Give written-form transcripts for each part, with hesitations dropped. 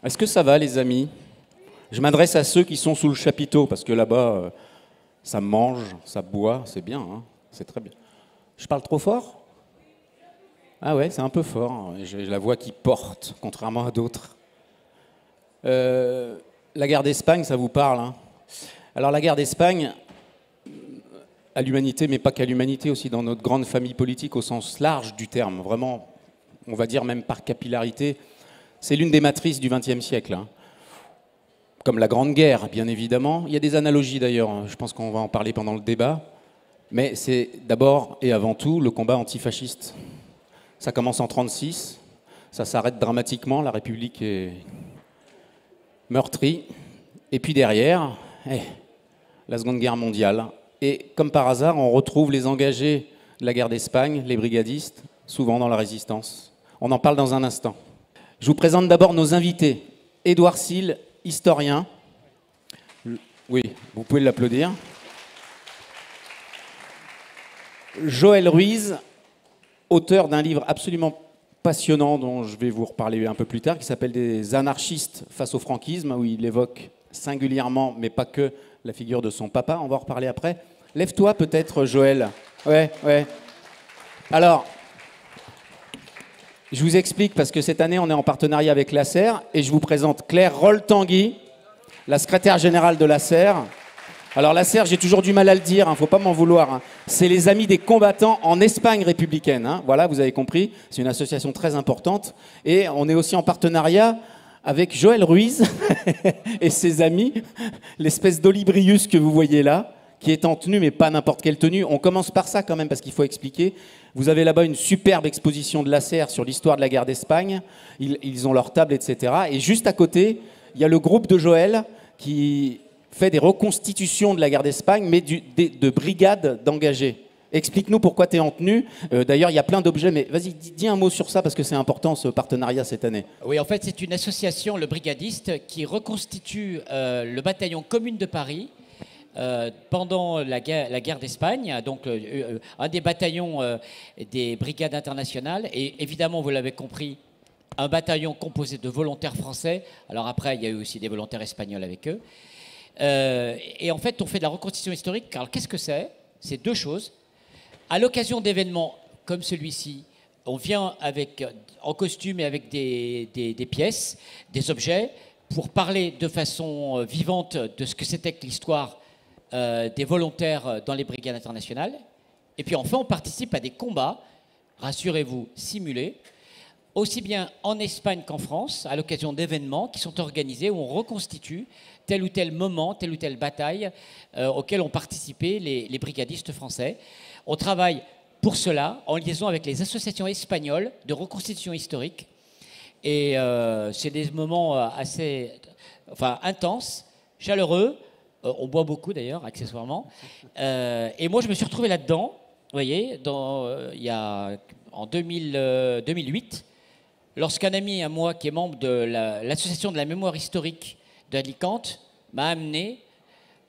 Est-ce que ça va, les amis? Je m'adresse à ceux qui sont sous le chapiteau, parce que là-bas, ça mange, ça boit, c'est bien, hein, c'est très bien. Je parle trop fort? Ah ouais, c'est un peu fort, hein. J'ai la voix qui porte, contrairement à d'autres. La guerre d'Espagne, ça vous parle, hein? Alors la guerre d'Espagne, à l'humanité, mais pas qu'à l'humanité, aussi dans notre grande famille politique au sens large du terme, vraiment, on va dire même par capillarité, c'est l'une des matrices du XXe siècle, hein. Comme la Grande Guerre, bien évidemment. Il y a des analogies d'ailleurs, je pense qu'on va en parler pendant le débat. Mais c'est d'abord et avant tout le combat antifasciste. Ça commence en 1936, ça s'arrête dramatiquement, la République est meurtrie. Et puis derrière, la Seconde Guerre mondiale. Et comme par hasard, on retrouve les engagés de la guerre d'Espagne, les brigadistes, souvent dans la résistance. On en parle dans un instant. Je vous présente d'abord nos invités. Édouard Sill, historien. Oui, vous pouvez l'applaudir. Joël Ruiz, auteur d'un livre absolument passionnant dont je vais vous reparler un peu plus tard, qui s'appelle Des anarchistes face au franquisme, où il évoque singulièrement, mais pas que, la figure de son papa. On va en reparler après. Lève-toi peut-être, Joël. Ouais. Alors, je vous explique, parce que cette année, on est en partenariat avec l'ACER, et je vous présente Claire Roll-Tanguy, la secrétaire générale de l'ACER. Alors l'ACER, j'ai toujours du mal à le dire, faut pas m'en vouloir, hein. C'est les Amis des combattants en Espagne républicaine, hein. Voilà, vous avez compris, c'est une association très importante. Et on est aussi en partenariat avec Joël Ruiz et ses amis, l'espèce d'Olibrius que vous voyez là, qui est en tenue, mais pas n'importe quelle tenue. On commence par ça quand même, parce qu'il faut expliquer. Vous avez là-bas une superbe exposition de l'ACER sur l'histoire de la guerre d'Espagne. Ils ont leur table, etc. Et juste à côté, il y a le groupe de Joël qui fait des reconstitutions de la guerre d'Espagne, mais de brigades d'engagés. Explique-nous pourquoi tu es en tenue. D'ailleurs, il y a plein d'objets, mais vas-y, dis un mot sur ça, parce que c'est important, ce partenariat cette année. Oui, en fait, c'est une association, le Brigadiste, qui reconstitue le bataillon Commune de Paris pendant la guerre d'Espagne, donc un des bataillons des brigades internationales, et évidemment, vous l'avez compris, un bataillon composé de volontaires français. Alors après, il y a eu aussi des volontaires espagnols avec eux. Et en fait, on fait de la reconstitution historique. Alors qu'est-ce que c'est? C'est deux choses. À l'occasion d'événements comme celui-ci, on vient en costume et avec des pièces, des objets, pour parler de façon vivante de ce que c'était que l'histoire des volontaires dans les brigades internationales. Et puis enfin, on participe à des combats, rassurez-vous, simulés, aussi bien en Espagne qu'en France, à l'occasion d'événements qui sont organisés où on reconstitue tel ou tel moment, telle ou telle bataille auquel ont participé les brigadistes français. On travaille pour cela en liaison avec les associations espagnoles de reconstitution historique. Et c'est des moments assez intenses, chaleureux. On boit beaucoup d'ailleurs, accessoirement. Et moi, je me suis retrouvé là-dedans, vous voyez, en 2008, lorsqu'un ami à moi, qui est membre de l'association de la mémoire historique d'Alicante, m'a amené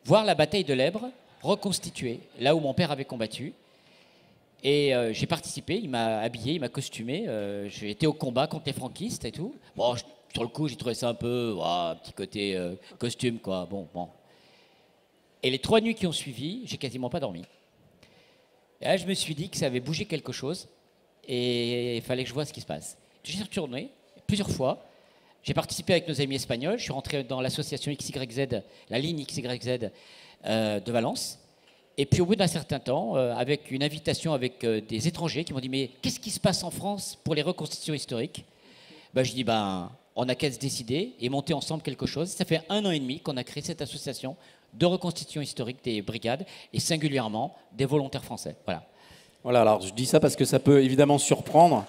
voir la bataille de l'Èbre, reconstituée, là où mon père avait combattu. Et j'ai participé, il m'a habillé, il m'a costumé. J'ai été au combat contre les franquistes et tout. Bon, sur le coup, j'ai trouvé ça un peu, un petit côté costume, quoi. Bon. Et les 3 nuits qui ont suivi, j'ai quasiment pas dormi. Et là, je me suis dit que ça avait bougé quelque chose et il fallait que je voie ce qui se passe. Je suis retourné plusieurs fois. J'ai participé avec nos amis espagnols. Je suis rentré dans l'association XYZ, la ligne XYZ de Valence. Et puis au bout d'un certain temps, avec une invitation avec des étrangers qui m'ont dit « Mais qu'est-ce qui se passe en France pour les reconstitutions historiques ?» Je dis « On n'a qu'à se décider et monter ensemble quelque chose. » Ça fait 1 an et demi qu'on a créé cette association de reconstitution historique des brigades et singulièrement des volontaires français. Voilà, alors je dis ça parce que ça peut évidemment surprendre.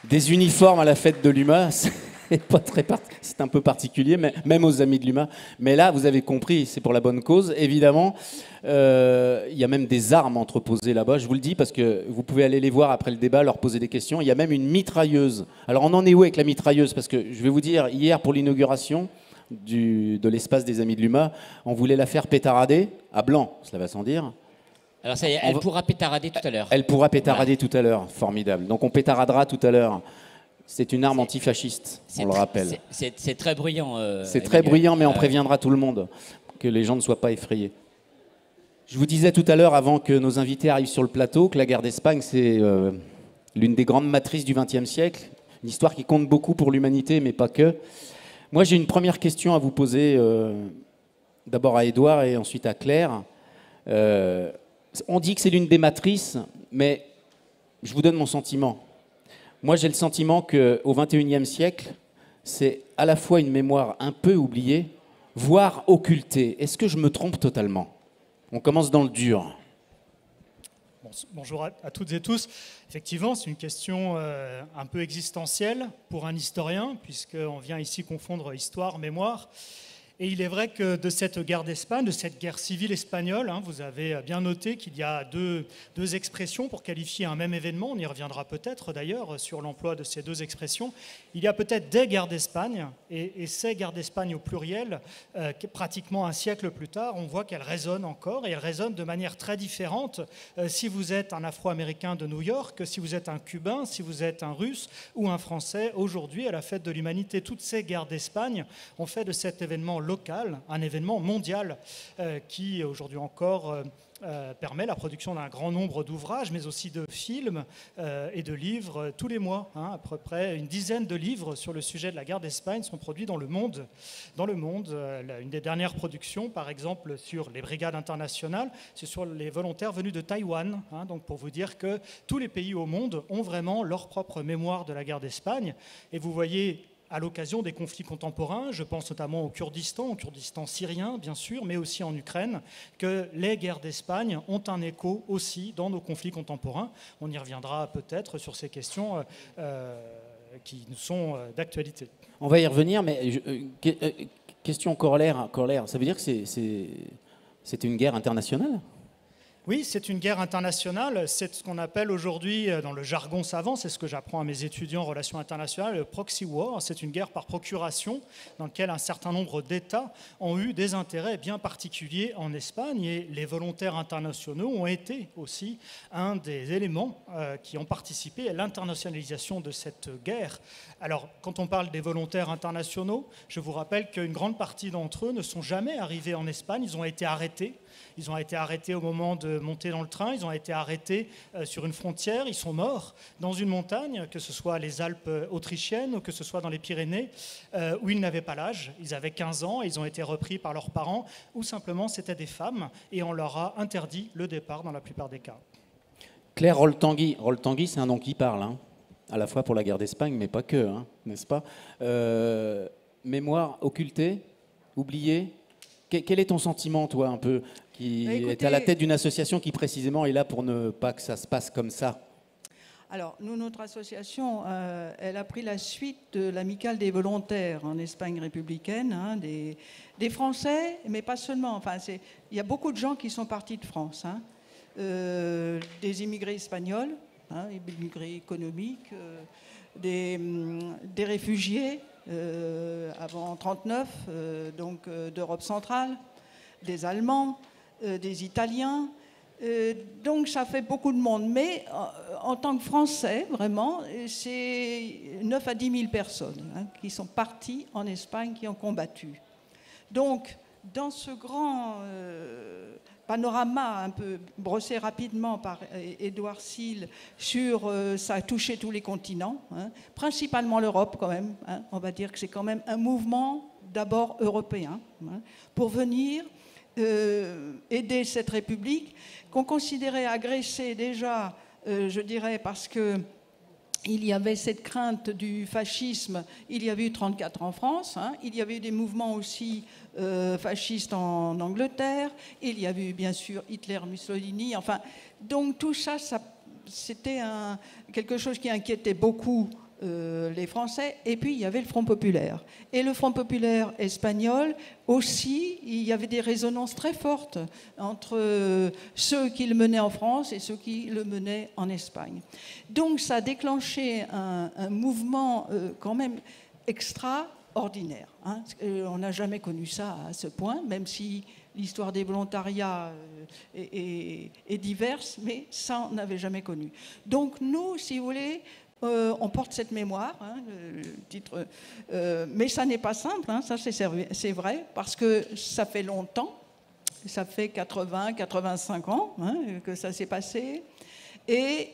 Des uniformes à la fête de l'UMA, c'est un peu particulier, mais même aux Amis de l'UMA. Mais là, vous avez compris, c'est pour la bonne cause. Évidemment, il y a même des armes entreposées là-bas. Je vous le dis parce que vous pouvez aller les voir après le débat, leur poser des questions. Il y a même une mitrailleuse. Alors on en est où avec la mitrailleuse? Parce que je vais vous dire, hier pour l'inauguration de l'espace des Amis de l'UMA, on voulait la faire pétarader à Blanc, cela va sans dire. Alors ça y est, elle pourra pétarader tout à l'heure. Elle pourra pétarader tout à l'heure, formidable. Donc on pétaradera tout à l'heure C'est une arme antifasciste, on le rappelle. C'est très bruyant. C'est très bruyant, mais on préviendra tout le monde, que les gens ne soient pas effrayés. Je vous disais tout à l'heure, avant que nos invités arrivent sur le plateau, que la guerre d'Espagne, c'est l'une des grandes matrices du XXe siècle, une histoire qui compte beaucoup pour l'humanité, mais pas que. Moi, j'ai une première question à vous poser, d'abord à Édouard et ensuite à Claire. On dit que c'est l'une des matrices, mais je vous donne mon sentiment. Moi, j'ai le sentiment qu'au XXIe siècle, c'est à la fois une mémoire un peu oubliée, voire occultée. Est-ce que je me trompe totalement? On commence dans le dur. Bonjour à toutes et tous. Effectivement, c'est une question un peu existentielle pour un historien, puisqu'on vient ici confondre histoire, mémoire. Et il est vrai que de cette guerre d'Espagne, de cette guerre civile espagnole, vous avez bien noté qu'il y a deux expressions pour qualifier un même événement. On y reviendra peut-être d'ailleurs sur l'emploi de ces deux expressions. Il y a peut-être des guerres d'Espagne, et ces guerres d'Espagne au pluriel, pratiquement un siècle plus tard, on voit qu'elles résonnent encore, et elles résonnent de manière très différente si vous êtes un Afro-Américain de New York, si vous êtes un Cubain, si vous êtes un Russe ou un Français. Aujourd'hui, à la fête de l'humanité, toutes ces guerres d'Espagne ont fait de cet événement local, un événement mondial qui aujourd'hui encore permet la production d'un grand nombre d'ouvrages, mais aussi de films et de livres tous les mois. À peu près une dizaine de livres sur le sujet de la guerre d'Espagne sont produits dans le monde. Une des dernières productions, par exemple, sur les brigades internationales, c'est sur les volontaires venus de Taïwan. Donc pour vous dire que tous les pays au monde ont vraiment leur propre mémoire de la guerre d'Espagne. Et vous voyez, à l'occasion des conflits contemporains, je pense notamment au Kurdistan syrien, bien sûr, mais aussi en Ukraine, que les guerres d'Espagne ont un écho aussi dans nos conflits contemporains. On y reviendra peut-être sur ces questions qui nous sont d'actualité. On va y revenir, mais question corollaire. Ça veut dire que c'est une guerre internationale ? Oui, c'est une guerre internationale, c'est ce qu'on appelle aujourd'hui, dans le jargon savant, c'est ce que j'apprends à mes étudiants en relations internationales, le proxy war. C'est une guerre par procuration dans laquelle un certain nombre d'États ont eu des intérêts bien particuliers en Espagne, et les volontaires internationaux ont été aussi un des éléments qui ont participé à l'internationalisation de cette guerre. Alors, quand on parle des volontaires internationaux, je vous rappelle qu'une grande partie d'entre eux ne sont jamais arrivés en Espagne, ils ont été arrêtés. Ils ont été arrêtés au moment de monter dans le train, ils ont été arrêtés sur une frontière, ils sont morts dans une montagne, que ce soit les Alpes autrichiennes ou que ce soit dans les Pyrénées, où ils n'avaient pas l'âge, ils avaient 15 ans, ils ont été repris par leurs parents, ou simplement c'était des femmes, et on leur a interdit le départ dans la plupart des cas. Claire Roltanguy, c'est un nom qui parle, à la fois pour la guerre d'Espagne, mais pas que, n'est-ce pas? Mémoire occultée, oubliée. Quel est ton sentiment, toi, un peu, qui est à la tête d'une association qui, précisément, est là pour ne pas que ça se passe comme ça? Alors, nous, notre association, elle a pris la suite de l'Amicale des volontaires en Espagne républicaine, des Français, mais pas seulement. Enfin, il y a beaucoup de gens qui sont partis de France, des immigrés espagnols, immigrés économiques, des réfugiés, avant 1939, donc d'Europe centrale, des Allemands, des Italiens. Donc ça fait beaucoup de monde. Mais en tant que Français, vraiment, c'est 9 à 10 000 personnes qui sont parties en Espagne, qui ont combattu. Donc, dans ce grand panorama un peu brossé rapidement par Édouard Sill ça a touché tous les continents, principalement l'Europe quand même. On va dire que c'est quand même un mouvement d'abord européen pour venir aider cette République qu'on considérait agressée déjà, je dirais, parce que il y avait cette crainte du fascisme. Il y avait eu 1934 en France. Il y avait eu des mouvements aussi fascistes en Angleterre. Il y avait eu, bien sûr, Hitler, Mussolini. Enfin, donc tout ça, c'était quelque chose qui inquiétait beaucoup les Français. Et puis, il y avait le Front populaire. Et le Front populaire espagnol aussi, il y avait des résonances très fortes entre ceux qui le menaient en France et ceux qui le menaient en Espagne. Donc, ça a déclenché un mouvement quand même extraordinaire. On n'a jamais connu ça à ce point, même si l'histoire des volontariats est diverse, mais ça, on n'avait jamais connu. Donc, nous, si vous voulez, on porte cette mémoire, hein, le titre, mais ça n'est pas simple, hein, ça c'est vrai, parce que ça fait longtemps, ça fait 80, 85 ans hein, que ça s'est passé, et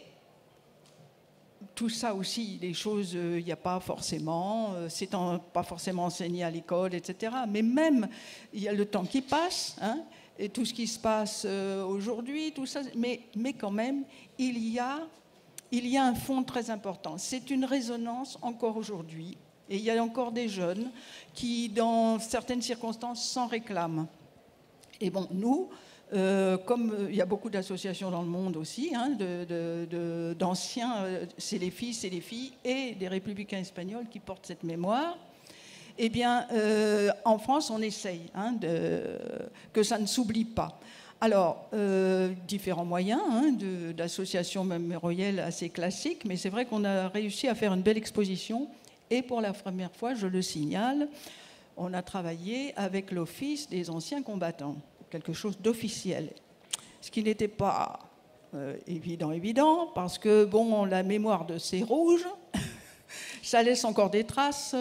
tout ça aussi, les choses, il n'y a pas forcément, c'est pas forcément enseigné à l'école, etc. Mais même, il y a le temps qui passe, hein, et tout ce qui se passe aujourd'hui, tout ça, mais quand même, il y a un fond très important. C'est une résonance encore aujourd'hui, et il y a encore des jeunes qui, dans certaines circonstances, s'en réclament. Et bon, nous, comme il y a beaucoup d'associations dans le monde aussi, hein, d'anciens, c'est les filles et des républicains espagnols qui portent cette mémoire, eh bien, en France, on essaye hein, que ça ne s'oublie pas. Alors, différents moyens hein, d'associations mémorielles assez classiques, mais c'est vrai qu'on a réussi à faire une belle exposition, et pour la première fois, je le signale, on a travaillé avec l'Office des anciens combattants, quelque chose d'officiel, ce qui n'était pas évident, parce que bon, la mémoire de ces rouges, ça laisse encore des traces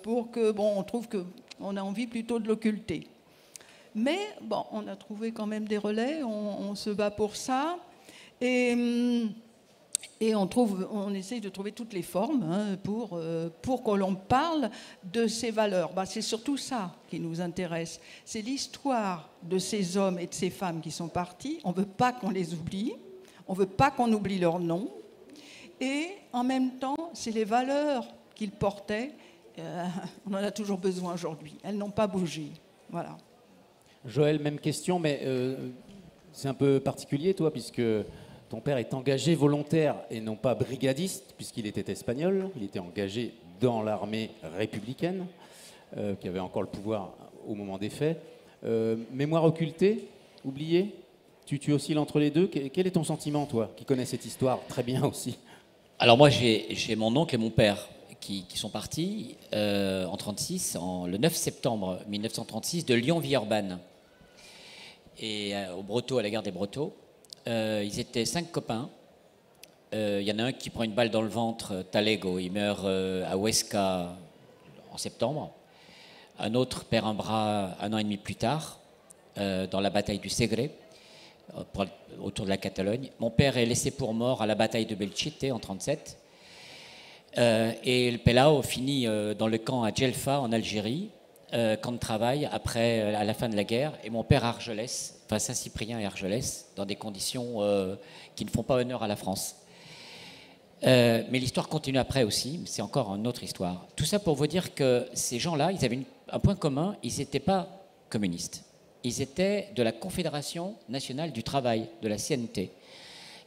pour que, bon, on trouve qu'on a envie plutôt de l'occulter. Mais bon, on a trouvé quand même des relais, on se bat pour ça, et on essaye de trouver toutes les formes hein, pour que l'on parle de ces valeurs. Bah, c'est surtout ça qui nous intéresse. C'est l'histoire de ces hommes et de ces femmes qui sont partis. On ne veut pas qu'on les oublie. On ne veut pas qu'on oublie leur nom. Et en même temps, c'est les valeurs qu'ils portaient. On en a toujours besoin aujourd'hui. Elles n'ont pas bougé. Voilà. Joël, même question, mais c'est un peu particulier, toi, puisque ton père est engagé volontaire et non pas brigadiste, puisqu'il était espagnol. Il était engagé dans l'armée républicaine, qui avait encore le pouvoir au moment des faits. Mémoire occultée, oubliée, tu oscilles entre les deux. Quel est ton sentiment, toi, qui connais cette histoire très bien aussi? Alors moi, j'ai mon oncle et mon père qui sont partis en 36, le 9 septembre 1936, de Lyon-Villeurbanne, et au Brotteaux, à la gare des Brotteaux. Ils étaient 5 copains. Il y en a un qui prend une balle dans le ventre, Talego, il meurt à Huesca en septembre. Un autre perd un bras 1 an et demi plus tard, dans la bataille du Segre, autour de la Catalogne. Mon père est laissé pour mort à la bataille de Belchite en 37. Et le Pelao finit dans le camp à Djelfa en Algérie, camp de travail à la fin de la guerre, et mon père à Argelès, enfin Saint-Cyprien et Argelès, dans des conditions qui ne font pas honneur à la France. Mais l'histoire continue après aussi, c'est encore une autre histoire. Tout ça pour vous dire que ces gens-là, ils avaient un point commun, ils n'étaient pas communistes. Ils étaient de la Confédération nationale du travail, de la CNT,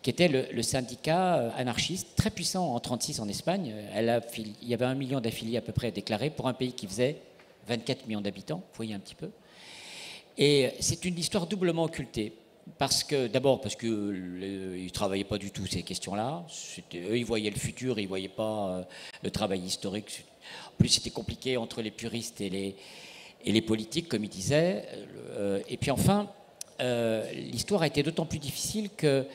qui était le syndicat anarchiste très puissant en 1936 en Espagne. Il y avait 1 million d'affiliés à peu près déclarés pour un pays qui faisait 24 millions d'habitants, vous voyez un petit peu. Et c'est une histoire doublement occultée. D'abord parce qu'ils ne travaillaient pas du tout ces questions-là. Eux, ils voyaient le futur, ils ne voyaient pas le travail historique. En plus, c'était compliqué entre les puristes et les politiques, comme ils disaient. Et puis enfin, l'histoire a été d'autant plus difficile que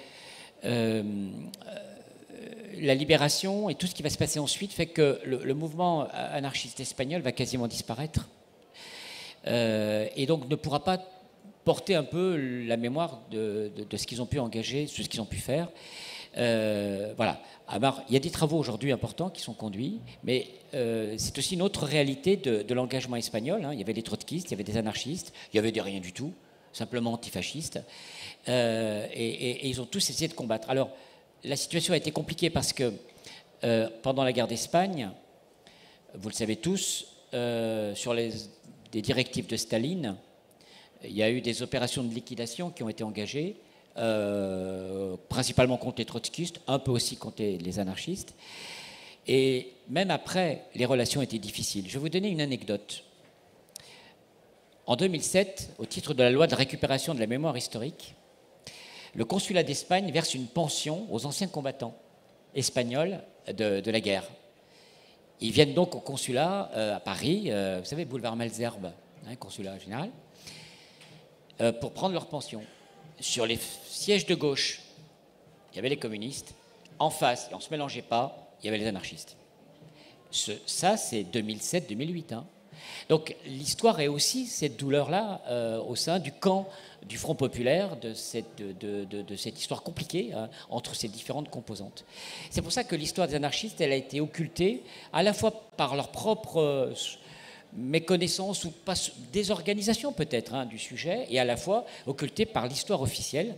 la libération et tout ce qui va se passer ensuite fait que le mouvement anarchiste espagnol va quasiment disparaître. Et donc ne pourra pas porter un peu la mémoire de ce qu'ils ont pu engager, de ce qu'ils ont pu faire. Voilà. Alors, il y a des travaux aujourd'hui importants qui sont conduits, mais c'est aussi une autre réalité de l'engagement espagnol. Hein. Il y avait des trotskistes, il y avait des anarchistes, il y avait des rien du tout, simplement antifascistes. Et ils ont tous essayé de combattre. Alors, la situation a été compliquée parce que pendant la guerre d'Espagne, vous le savez tous, sur des directives de Staline, il y a eu des opérations de liquidation qui ont été engagées, principalement contre les trotskistes, un peu aussi contre les anarchistes. Et même après, les relations étaient difficiles. Je vais vous donner une anecdote. En 2007, au titre de la loi de récupération de la mémoire historique, le consulat d'Espagne verse une pension aux anciens combattants espagnols de la guerre. Ils viennent donc au consulat à Paris, vous savez, boulevard Malesherbes, hein, consulat général, pour prendre leur pension. Sur les sièges de gauche, il y avait les communistes. En face, et on ne se mélangeait pas, il y avait les anarchistes. Ça, c'est 2007-2008. Hein. Donc l'histoire est aussi cette douleur-là au sein du camp du Front populaire, de cette histoire compliquée hein, entre ces différentes composantes. C'est pour ça que l'histoire des anarchistes, elle a été occultée à la fois par leur propre méconnaissance ou pas, désorganisation peut-être hein, du sujet, et à la fois occultée par l'histoire officielle,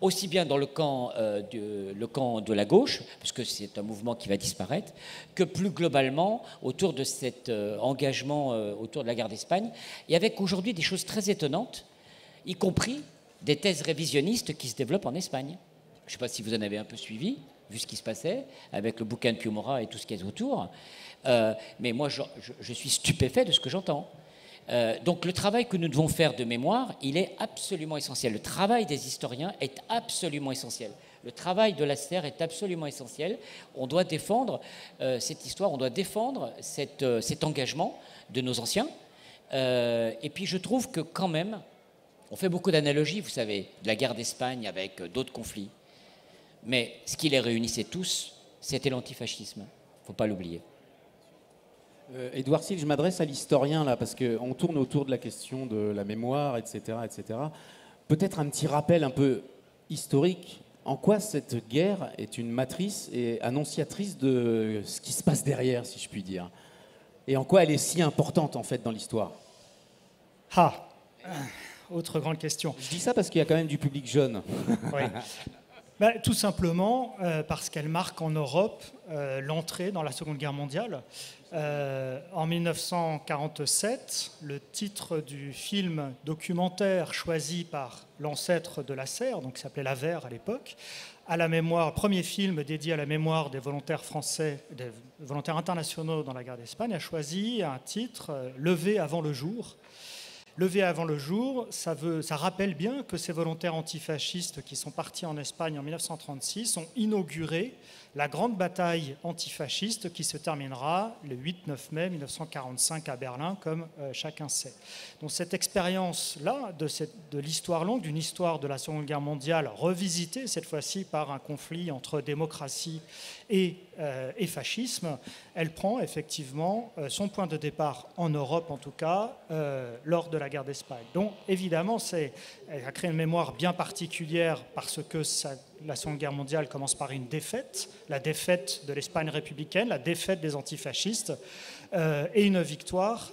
aussi bien dans le camp de la gauche, puisque c'est un mouvement qui va disparaître, que plus globalement autour de cet engagement autour de la guerre d'Espagne, et avec aujourd'hui des choses très étonnantes, y compris des thèses révisionnistes qui se développent en Espagne. Je ne sais pas si vous en avez un peu suivi, vu ce qui se passait, avec le bouquin de Pio Mora et tout ce qui est autour, mais moi je suis stupéfait de ce que j'entends. Donc le travail que nous devons faire de mémoire, il est absolument essentiel. Le travail des historiens est absolument essentiel. Le travail de la SER est absolument essentiel. On doit défendre cette histoire, on doit défendre cet engagement de nos anciens. Et puis je trouve que quand même, on fait beaucoup d'analogies, vous savez, de la guerre d'Espagne avec d'autres conflits. Mais ce qui les réunissait tous, c'était l'antifascisme. Il ne faut pas l'oublier. Édouard Sill, je m'adresse à l'historien là, parce qu'on tourne autour de la question de la mémoire, etc., etc. Peut-être un petit rappel un peu historique. En quoi cette guerre est une matrice et annonciatrice de ce qui se passe derrière, si je puis dire, et en quoi elle est si importante en fait dans l'histoire? Autre grande question. Je dis ça parce qu'il y a quand même du public jeune. Oui. Tout simplement parce qu'elle marque en Europe l'entrée dans la Seconde Guerre mondiale. En 1947, le titre du film documentaire choisi par l'ancêtre de la SER, donc qui s'appelait l'AVER à l'époque, premier film dédié à la mémoire des volontaires français, des volontaires internationaux dans la guerre d'Espagne, a choisi un titre « Levé avant le jour ». Levé avant le jour, ça rappelle bien que ces volontaires antifascistes qui sont partis en Espagne en 1936 ont inauguré la grande bataille antifasciste qui se terminera le 8-9 mai 1945 à Berlin, comme chacun sait. Donc cette expérience-là de l'histoire longue, d'une histoire de la Seconde Guerre mondiale revisitée cette fois-ci par un conflit entre démocratie et fascisme, elle prend effectivement son point de départ en Europe en tout cas, lors de la guerre d'Espagne. Donc évidemment, elle a créé une mémoire bien particulière parce que la Seconde Guerre mondiale commence par une défaite, la défaite de l'Espagne républicaine, la défaite des antifascistes, et une victoire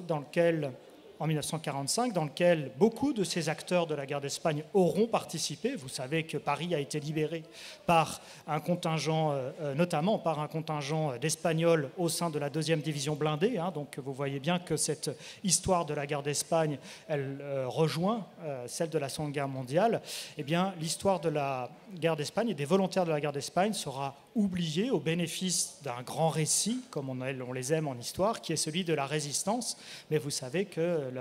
en 1945, dans lequel beaucoup de ces acteurs de la guerre d'Espagne auront participé. Vous savez que Paris a été libéré par un contingent, notamment par un contingent d'Espagnols au sein de la 2e division blindée. Hein, donc vous voyez bien que cette histoire de la guerre d'Espagne, elle rejoint celle de la Seconde Guerre mondiale. Eh bien, l'histoire de la guerre d'Espagne et des volontaires de la guerre d'Espagne sera oubliée au bénéfice d'un grand récit, comme on les aime en histoire, qui est celui de la résistance. Mais vous savez que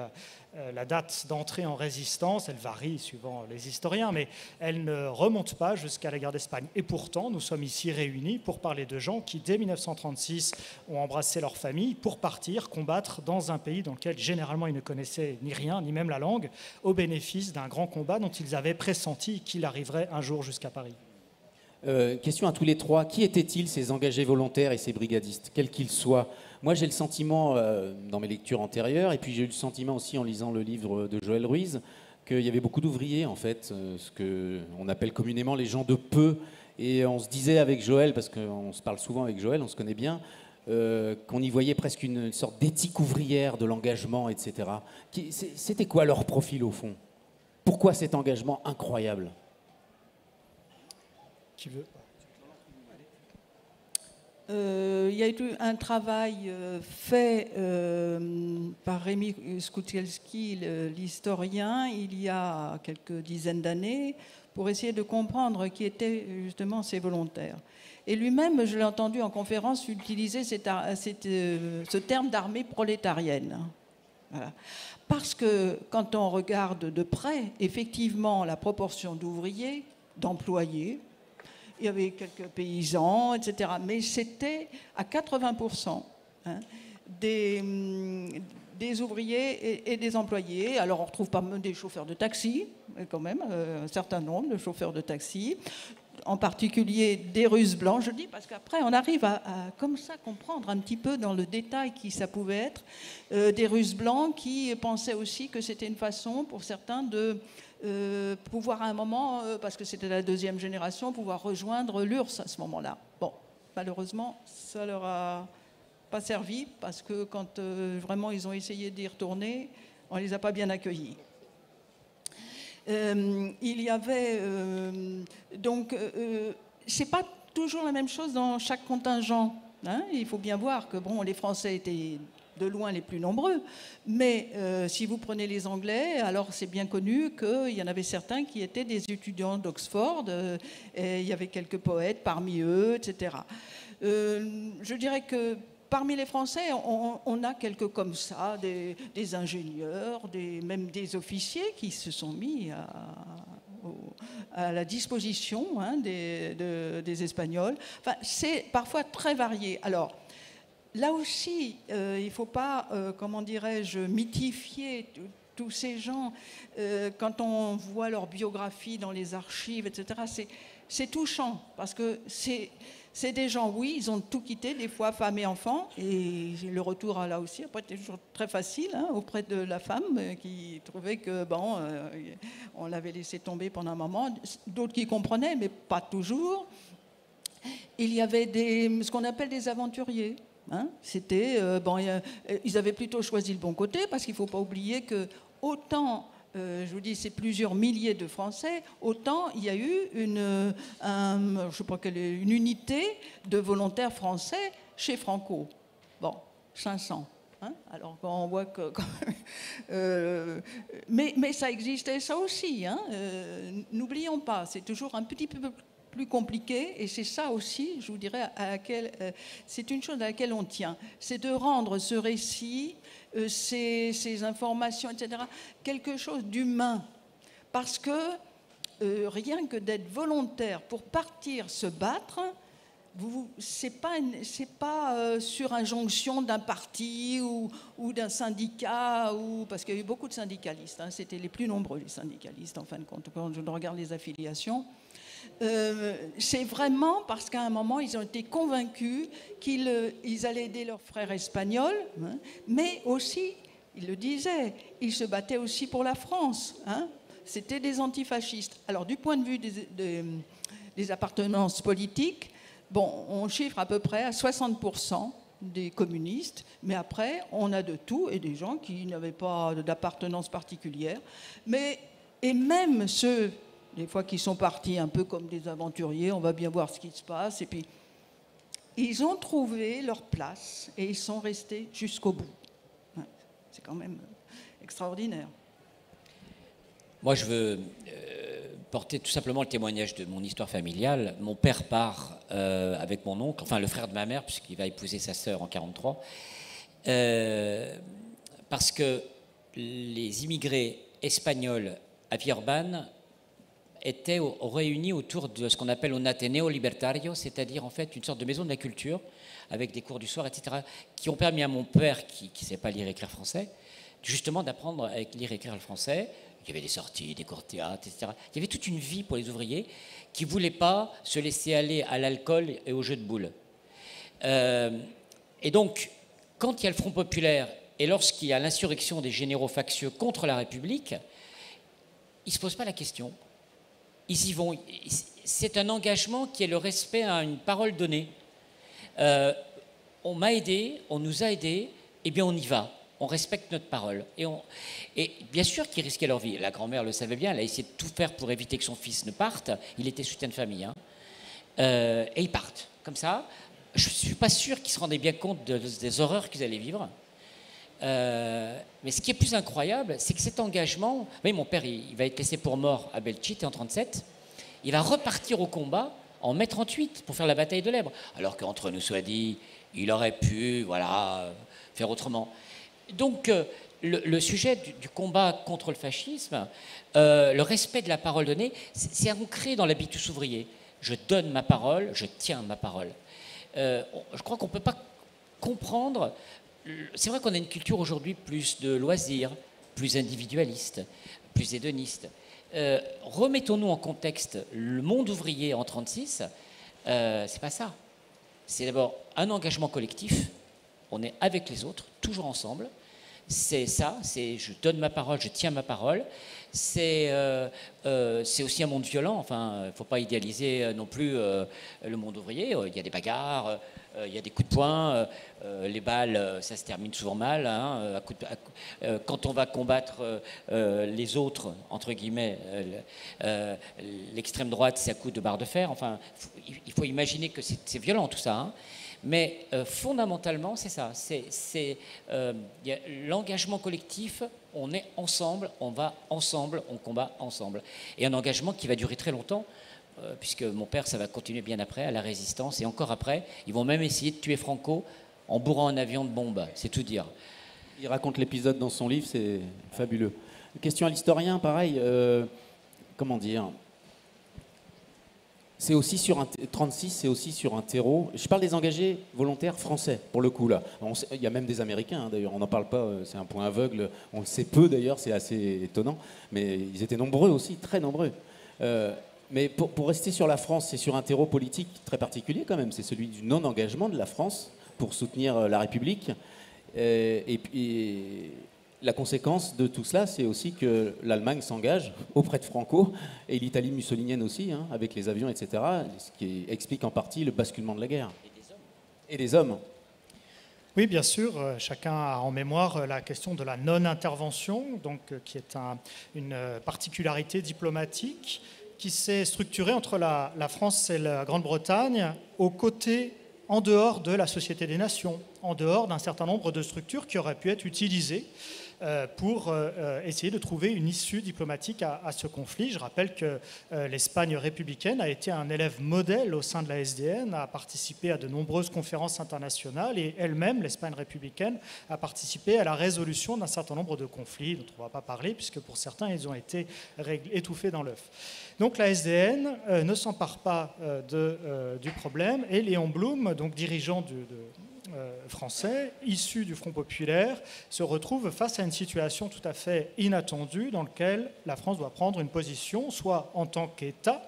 la date d'entrée en résistance, elle varie suivant les historiens, mais elle ne remonte pas jusqu'à la guerre d'Espagne. Et pourtant, nous sommes ici réunis pour parler de gens qui, dès 1936, ont embrassé leur famille pour partir combattre dans un pays dans lequel, généralement, ils ne connaissaient ni rien, ni même la langue, au bénéfice d'un grand combat dont ils avaient pressenti qu'il arriverait un jour jusqu'à Paris. Question à tous les trois. Qui étaient-ils, ces engagés volontaires et ces brigadistes, quels qu'ils soient? Moi, j'ai le sentiment, dans mes lectures antérieures, et puis j'ai eu le sentiment aussi en lisant le livre de Joël Ruiz, qu'il y avait beaucoup d'ouvriers, en fait, ce qu'on appelle communément les gens de peu. Et on se disait avec Joël, parce qu'on se parle souvent avec Joël, on se connaît bien, qu'on y voyait presque une sorte d'éthique ouvrière de l'engagement, etc. C'était quoi leur profil, au fond? Pourquoi cet engagement incroyable? Qui veut? Il y a eu un travail fait par Rémi Skoutelski, l'historien, il y a quelques dizaines d'années, pour essayer de comprendre qui étaient justement ces volontaires. Et lui-même, je l'ai entendu en conférence utiliser ce terme d'armée prolétarienne. Voilà. Parce que quand on regarde de près, effectivement, la proportion d'ouvriers, d'employés, il y avait quelques paysans, etc. Mais c'était à 80% des ouvriers et des employés. Alors on retrouve pas des chauffeurs de taxi, mais quand même un certain nombre de chauffeurs de taxi. en particulier des Russes blancs, je dis, parce qu'après on arrive à comme ça comprendre un petit peu dans le détail qui ça pouvait être, des Russes blancs qui pensaient aussi que c'était une façon pour certains de pouvoir à un moment, parce que c'était la deuxième génération, pouvoir rejoindre l'URSS à ce moment-là. Bon, malheureusement, ça leur a pas servi, parce que quand vraiment ils ont essayé d'y retourner, on ne les a pas bien accueillis. Il y avait donc c'est pas toujours la même chose dans chaque contingent, hein. Il faut bien voir que bon, les Français étaient de loin les plus nombreux, mais si vous prenez les Anglais, alors c'est bien connu qu'il y en avait certains qui étaient des étudiants d'Oxford, et il y avait quelques poètes parmi eux, etc. Je dirais que parmi les Français, on a quelques comme ça, des ingénieurs, même des officiers qui se sont mis à la disposition, hein, des Espagnols. Enfin, c'est parfois très varié. Alors, là aussi, il ne faut pas, comment dirais-je, mythifier tous ces gens. Quand on voit leur biographie dans les archives, etc., c'est touchant, parce que c'est des gens, oui, ils ont tout quitté, des fois femmes et enfants, et le retour là aussi, après, c'était toujours très facile, hein, auprès de la femme qui trouvait que, bon, on l'avait laissé tomber pendant un moment, d'autres qui comprenaient, mais pas toujours. Il y avait ce qu'on appelle des aventuriers. Hein, c'était, ils avaient plutôt choisi le bon côté, parce qu'il ne faut pas oublier que autant... je vous dis, c'est plusieurs milliers de Français, autant il y a eu une unité de volontaires français chez Franco. Bon, 500. Hein, alors quand on voit que... mais ça existait, ça aussi. Hein, n'oublions pas, c'est toujours un petit peu plus compliqué, et c'est ça aussi, je vous dirais, c'est une chose à laquelle on tient. C'est de rendre ce récit... ces informations, etc., quelque chose d'humain. Parce que rien que d'être volontaire pour partir se battre, c'est pas sur injonction d'un parti ou d'un syndicat, parce qu'il y a eu beaucoup de syndicalistes, hein, c'était les plus nombreux, les syndicalistes, en fin de compte, quand je regarde les affiliations. C'est vraiment parce qu'à un moment, ils ont été convaincus qu'ils allaient aider leurs frères espagnols, hein, mais aussi, ils le disaient, ils se battaient aussi pour la France. Hein, c'était des antifascistes. Alors, du point de vue des appartenances politiques, bon, on chiffre à peu près à 60% des communistes, mais après, on a de tout, et des gens qui n'avaient pas d'appartenance particulière. Et même ceux... des fois qui sont partis un peu comme des aventuriers, on va bien voir ce qui se passe, et puis ils ont trouvé leur place et ils sont restés jusqu'au bout. C'est quand même extraordinaire. Moi, je veux porter tout simplement le témoignage de mon histoire familiale. Mon père part avec mon oncle, enfin le frère de ma mère, puisqu'il va épouser sa sœur en 1943, parce que les immigrés espagnols à Villeurbanne étaient réunis autour de ce qu'on appelle un Ateneo Libertario, c'est-à-dire en fait une sorte de maison de la culture, avec des cours du soir, etc., qui ont permis à mon père, qui ne sait pas lire et écrire français, justement d'apprendre à lire et écrire le français. Il y avait des sorties, des cours de théâtre, etc. Il y avait toute une vie pour les ouvriers qui ne voulaient pas se laisser aller à l'alcool et aux jeux de boules. Et donc, quand il y a le Front populaire et lorsqu'il y a l'insurrection des généraux factieux contre la République, ils ne se posent pas la question. Ils y vont. C'est un engagement qui est le respect à une parole donnée. On m'a aidé, on nous a aidés, eh bien on y va. On respecte notre parole. Et bien sûr qu'ils risquaient leur vie. La grand-mère le savait bien, elle a essayé de tout faire pour éviter que son fils ne parte. Il était soutien de famille. Hein. Et ils partent, comme ça. Je ne suis pas sûr qu'ils se rendaient bien compte des horreurs qu'ils allaient vivre. Mais ce qui est plus incroyable, c'est que cet engagement... Oui, mon père, il va être laissé pour mort à Belchite en 1937. Il va repartir au combat en mai 1938 pour faire la bataille de l'Èbre. Alors qu'entre nous soit dit, il aurait pu faire autrement. Donc, le sujet du combat contre le fascisme, le respect de la parole donnée, c'est ancré dans l'habitus ouvrier. Je donne ma parole, je tiens ma parole. Je crois qu'on ne peut pas comprendre... C'est vrai qu'on a une culture aujourd'hui plus de loisirs, plus individualiste, plus hédoniste. remettons-nous en contexte le monde ouvrier en 1936, c'est pas ça. C'est d'abord un engagement collectif, on est avec les autres, toujours ensemble. C'est ça, c'est je donne ma parole, je tiens ma parole. C'est aussi un monde violent, enfin, il ne faut pas idéaliser non plus le monde ouvrier. Il y a des bagarres, il y a des coups de poing, les balles, ça se termine souvent mal. Hein, quand on va combattre les autres, entre guillemets, l'extrême droite, c'est à coups de barre de fer. Enfin, il faut imaginer que c'est violent tout ça. Hein. Mais fondamentalement, c'est ça. C'est l'engagement collectif. On est ensemble, on va ensemble, on combat ensemble. Et un engagement qui va durer très longtemps, puisque mon père, ça va continuer bien après, à la résistance. Et encore après, ils vont même essayer de tuer Franco en bourrant un avion de bombes. C'est tout dire. Il raconte l'épisode dans son livre, c'est fabuleux. Question à l'historien, pareil. Comment dire ? C'est aussi sur un 36, c'est aussi sur un terreau. Je parle des engagés volontaires français, pour le coup là. Il y a même des Américains, hein, d'ailleurs. On n'en parle pas. C'est un point aveugle. On le sait peu d'ailleurs. C'est assez étonnant. Mais ils étaient nombreux aussi, très nombreux. Mais pour rester sur la France, c'est sur un terreau politique très particulier quand même. C'est celui du non-engagement de la France pour soutenir la République. Et puis la conséquence de tout cela, c'est aussi que l'Allemagne s'engage auprès de Franco, et l'Italie mussolinienne aussi, hein, avec les avions, etc., ce qui explique en partie le basculement de la guerre. Et des hommes. Oui, bien sûr. Chacun a en mémoire la question de la non-intervention, donc, qui est une particularité diplomatique qui s'est structurée entre la France et la Grande-Bretagne aux côtés, en dehors de la Société des Nations, en dehors d'un certain nombre de structures qui auraient pu être utilisées pour essayer de trouver une issue diplomatique à ce conflit. Je rappelle que l'Espagne républicaine a été un élève modèle au sein de la SDN, a participé à de nombreuses conférences internationales et elle-même, l'Espagne républicaine, a participé à la résolution d'un certain nombre de conflits dont on ne va pas parler puisque pour certains, ils ont été étouffés dans l'œuf. Donc la SDN ne s'empare pas du problème et Léon Blum, donc dirigeant français, issu du Front populaire, se retrouve face à une situation tout à fait inattendue dans laquelle la France doit prendre une position, soit en tant qu'État,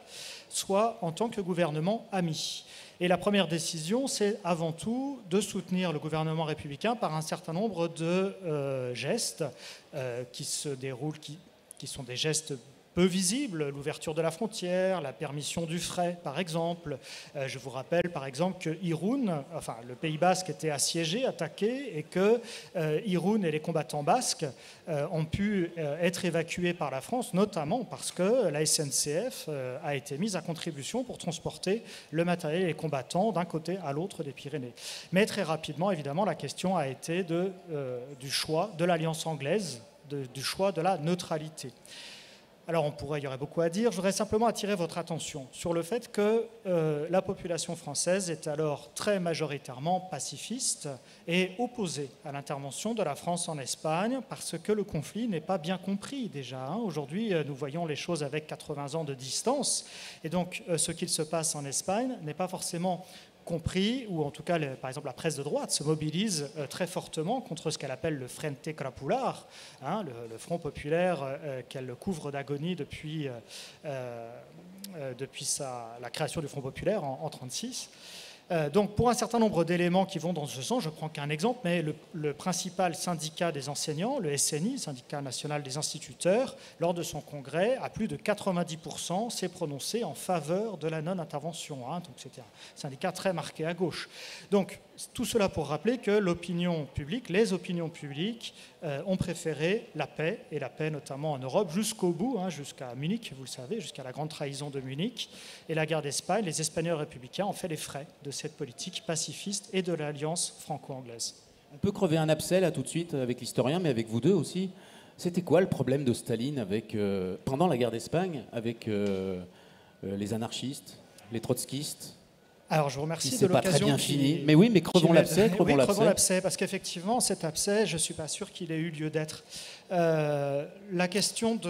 soit en tant que gouvernement ami. Et la première décision, c'est avant tout de soutenir le gouvernement républicain par un certain nombre de gestes qui se déroulent, qui sont des gestes peu visibles, l'ouverture de la frontière, la permission du fret, par exemple. Je vous rappelle, par exemple, que Irun, enfin, le Pays basque était assiégé, attaqué, et que Irun et les combattants basques ont pu être évacués par la France, notamment parce que la SNCF a été mise à contribution pour transporter le matériel et les combattants d'un côté à l'autre des Pyrénées. Mais très rapidement, évidemment, la question a été du choix de l'alliance anglaise, du choix de la neutralité. Alors il y aurait beaucoup à dire. Je voudrais simplement attirer votre attention sur le fait que la population française est alors très majoritairement pacifiste et opposée à l'intervention de la France en Espagne parce que le conflit n'est pas bien compris déjà. Hein. Aujourd'hui, nous voyons les choses avec 80 ans de distance. Et donc, ce qu'il se passe en Espagne n'est pas forcément compris, ou en tout cas, par exemple, la presse de droite se mobilise très fortement contre ce qu'elle appelle le Frente Crapular, hein, le Front populaire qu'elle couvre d'agonie depuis la création du Front populaire en 1936. Donc, pour un certain nombre d'éléments qui vont dans ce sens, je ne prends qu'un exemple, mais le principal syndicat des enseignants, le SNI, Syndicat national des instituteurs, lors de son congrès, à plus de 90%, s'est prononcé en faveur de la non-intervention. Hein, donc, c'était un syndicat très marqué à gauche. Donc, tout cela pour rappeler que l'opinion publique, les opinions publiques, ont préféré la paix, et la paix notamment en Europe, jusqu'au bout, hein, jusqu'à Munich, vous le savez, jusqu'à la grande trahison de Munich. Et la guerre d'Espagne, les Espagnols républicains ont fait les frais de cette politique pacifiste et de l'alliance franco-anglaise. On peut crever un abcès là tout de suite avec l'historien, mais avec vous deux aussi. C'était quoi le problème de Staline pendant la guerre d'Espagne avec les anarchistes, les trotskistes ? Alors, je vous remercie Si de c'est pas l'occasion. très bien fini. Mais oui, mais crevons l'abcès, Oui, crevons crevons l'abcès. l'abcès, parce qu'effectivement, cet abcès, je ne suis pas sûr qu'il ait eu lieu d'être. La question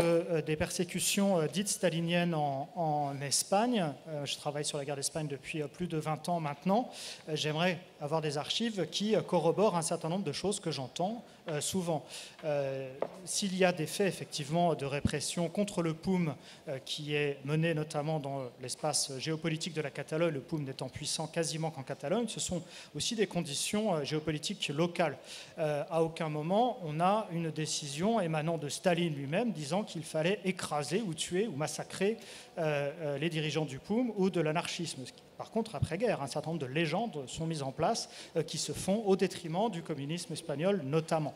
des persécutions dites staliniennes en Espagne, je travaille sur la guerre d'Espagne depuis plus de 20 ans maintenant, j'aimerais avoir des archives qui corroborent un certain nombre de choses que j'entends souvent. S'il y a des faits effectivement de répression contre le POUM qui est mené notamment dans l'espace géopolitique de la Catalogne, le POUM n'étant puissant quasiment qu'en Catalogne, ce sont aussi des conditions géopolitiques locales. À aucun moment on a une décision émanant de Staline lui-même disant qu'il fallait écraser ou tuer ou massacrer les dirigeants du POUM ou de l'anarchisme. Par contre, après-guerre, un certain nombre de légendes sont mises en place qui se font au détriment du communisme espagnol notamment.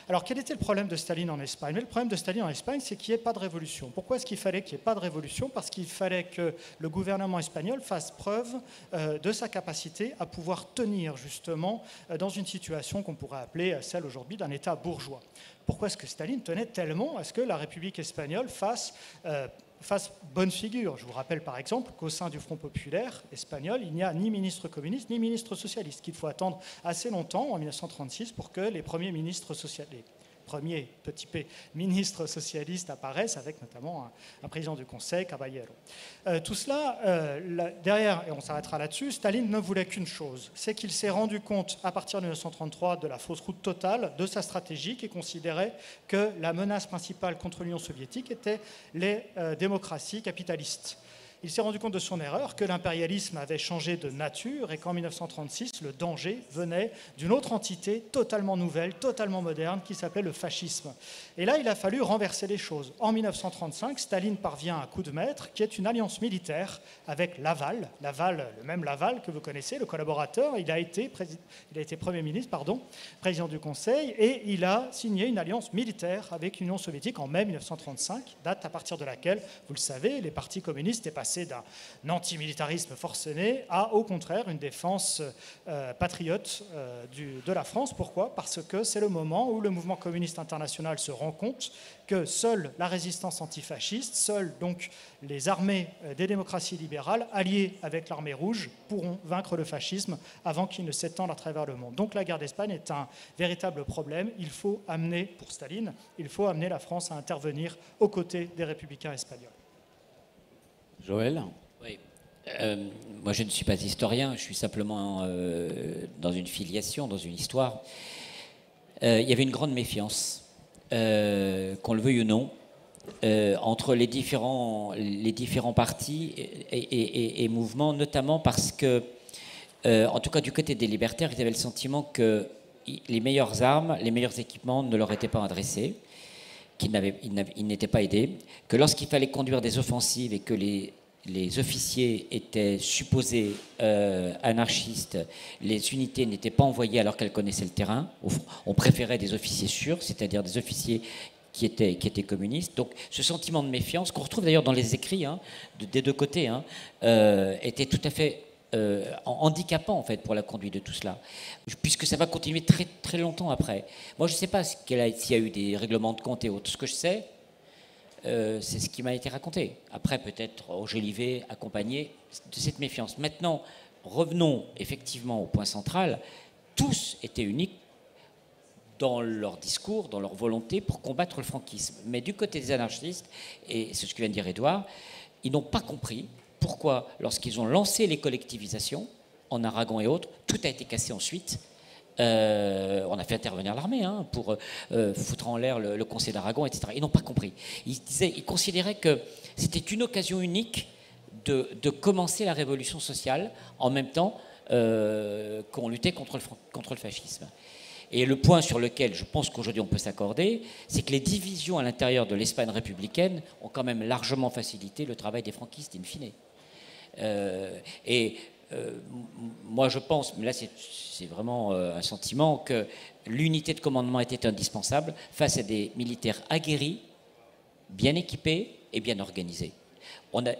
Alors, quel était le problème de Staline en Espagne? Le problème de Staline en Espagne, c'est qu'il n'y ait pas de révolution. Pourquoi est-ce qu'il fallait qu'il n'y ait pas de révolution? Parce qu'il fallait que le gouvernement espagnol fasse preuve de sa capacité à pouvoir tenir justement dans une situation qu'on pourrait appeler celle aujourd'hui d'un État bourgeois. Pourquoi est-ce que Staline tenait tellement à ce que la République espagnole fasse bonne figure? Je vous rappelle par exemple qu'au sein du Front populaire espagnol, il n'y a ni ministre communiste ni ministre socialiste, qu'il faut attendre assez longtemps, en 1936, pour que les premiers ministres socialistes, premier petit p, ministre socialiste apparaissent, avec notamment un président du Conseil, Caballero. Tout cela, derrière, et on s'arrêtera là-dessus, Staline ne voulait qu'une chose, c'est qu'il s'est rendu compte, à partir de 1933, de la fausse route totale de sa stratégie, qui considérait que la menace principale contre l'Union soviétique était les démocraties capitalistes. Il s'est rendu compte de son erreur, que l'impérialisme avait changé de nature et qu'en 1936, le danger venait d'une autre entité totalement nouvelle, totalement moderne, qui s'appelait le fascisme. Et là, il a fallu renverser les choses. En 1935, Staline parvient à un coup de maître, qui est une alliance militaire avec Laval, le même Laval que vous connaissez, le collaborateur. Il a été Premier ministre, président du Conseil, et il a signé une alliance militaire avec l'Union soviétique en mai 1935, date à partir de laquelle, vous le savez, les partis communistes étaient passés d'un antimilitarisme forcené à, au contraire, une défense patriote de la France. Pourquoi? Parce que c'est le moment où le mouvement communiste international se rend compte que seule la résistance antifasciste, seules donc les armées des démocraties libérales, alliées avec l'armée rouge, pourront vaincre le fascisme avant qu'il ne s'étende à travers le monde. Donc la guerre d'Espagne est un véritable problème. Il faut amener, pour Staline, il faut amener la France à intervenir aux côtés des républicains espagnols. Joël? Oui. Moi, je ne suis pas historien, je suis simplement dans une filiation, dans une histoire. Il y avait une grande méfiance, qu'on le veuille ou non, entre les différents partis et mouvements, notamment parce que, en tout cas du côté des libertaires, ils avaient le sentiment que les meilleures armes, les meilleurs équipements ne leur étaient pas adressés, qu'ils n'étaient pas aidés, que lorsqu'il fallait conduire des offensives et que les officiers étaient supposés anarchistes, les unités n'étaient pas envoyées alors qu'elles connaissaient le terrain. On préférait des officiers sûrs, c'est-à-dire des officiers qui étaient communistes. Donc ce sentiment de méfiance, qu'on retrouve d'ailleurs dans les écrits des deux côtés, était tout à fait handicapant en fait pour la conduite de tout cela, puisque ça va continuer très, très longtemps après. Moi je ne sais pas s'il y a eu des règlements de compte et autres. Ce que je sais, c'est ce qui m'a été raconté. Après, peut-être Ogilvy accompagné de cette méfiance. Maintenant, revenons effectivement au point central. Tous étaient uniques dans leur discours, dans leur volonté pour combattre le franquisme. Mais du côté des anarchistes, et c'est ce que vient de dire Édouard, ils n'ont pas compris pourquoi, lorsqu'ils ont lancé les collectivisations, en Aragon et autres, tout a été cassé ensuite. On a fait intervenir l'armée pour foutre en l'air le Conseil d'Aragon, etc. Ils n'ont pas compris. Ils considéraient que c'était une occasion unique de commencer la révolution sociale en même temps qu'on luttait contre le fascisme. Et le point sur lequel je pense qu'aujourd'hui on peut s'accorder, c'est que les divisions à l'intérieur de l'Espagne républicaine ont quand même largement facilité le travail des franquistes, in fine. Moi je pense, mais là c'est vraiment un sentiment, que l'unité de commandement était indispensable face à des militaires aguerris, bien équipés et bien organisés.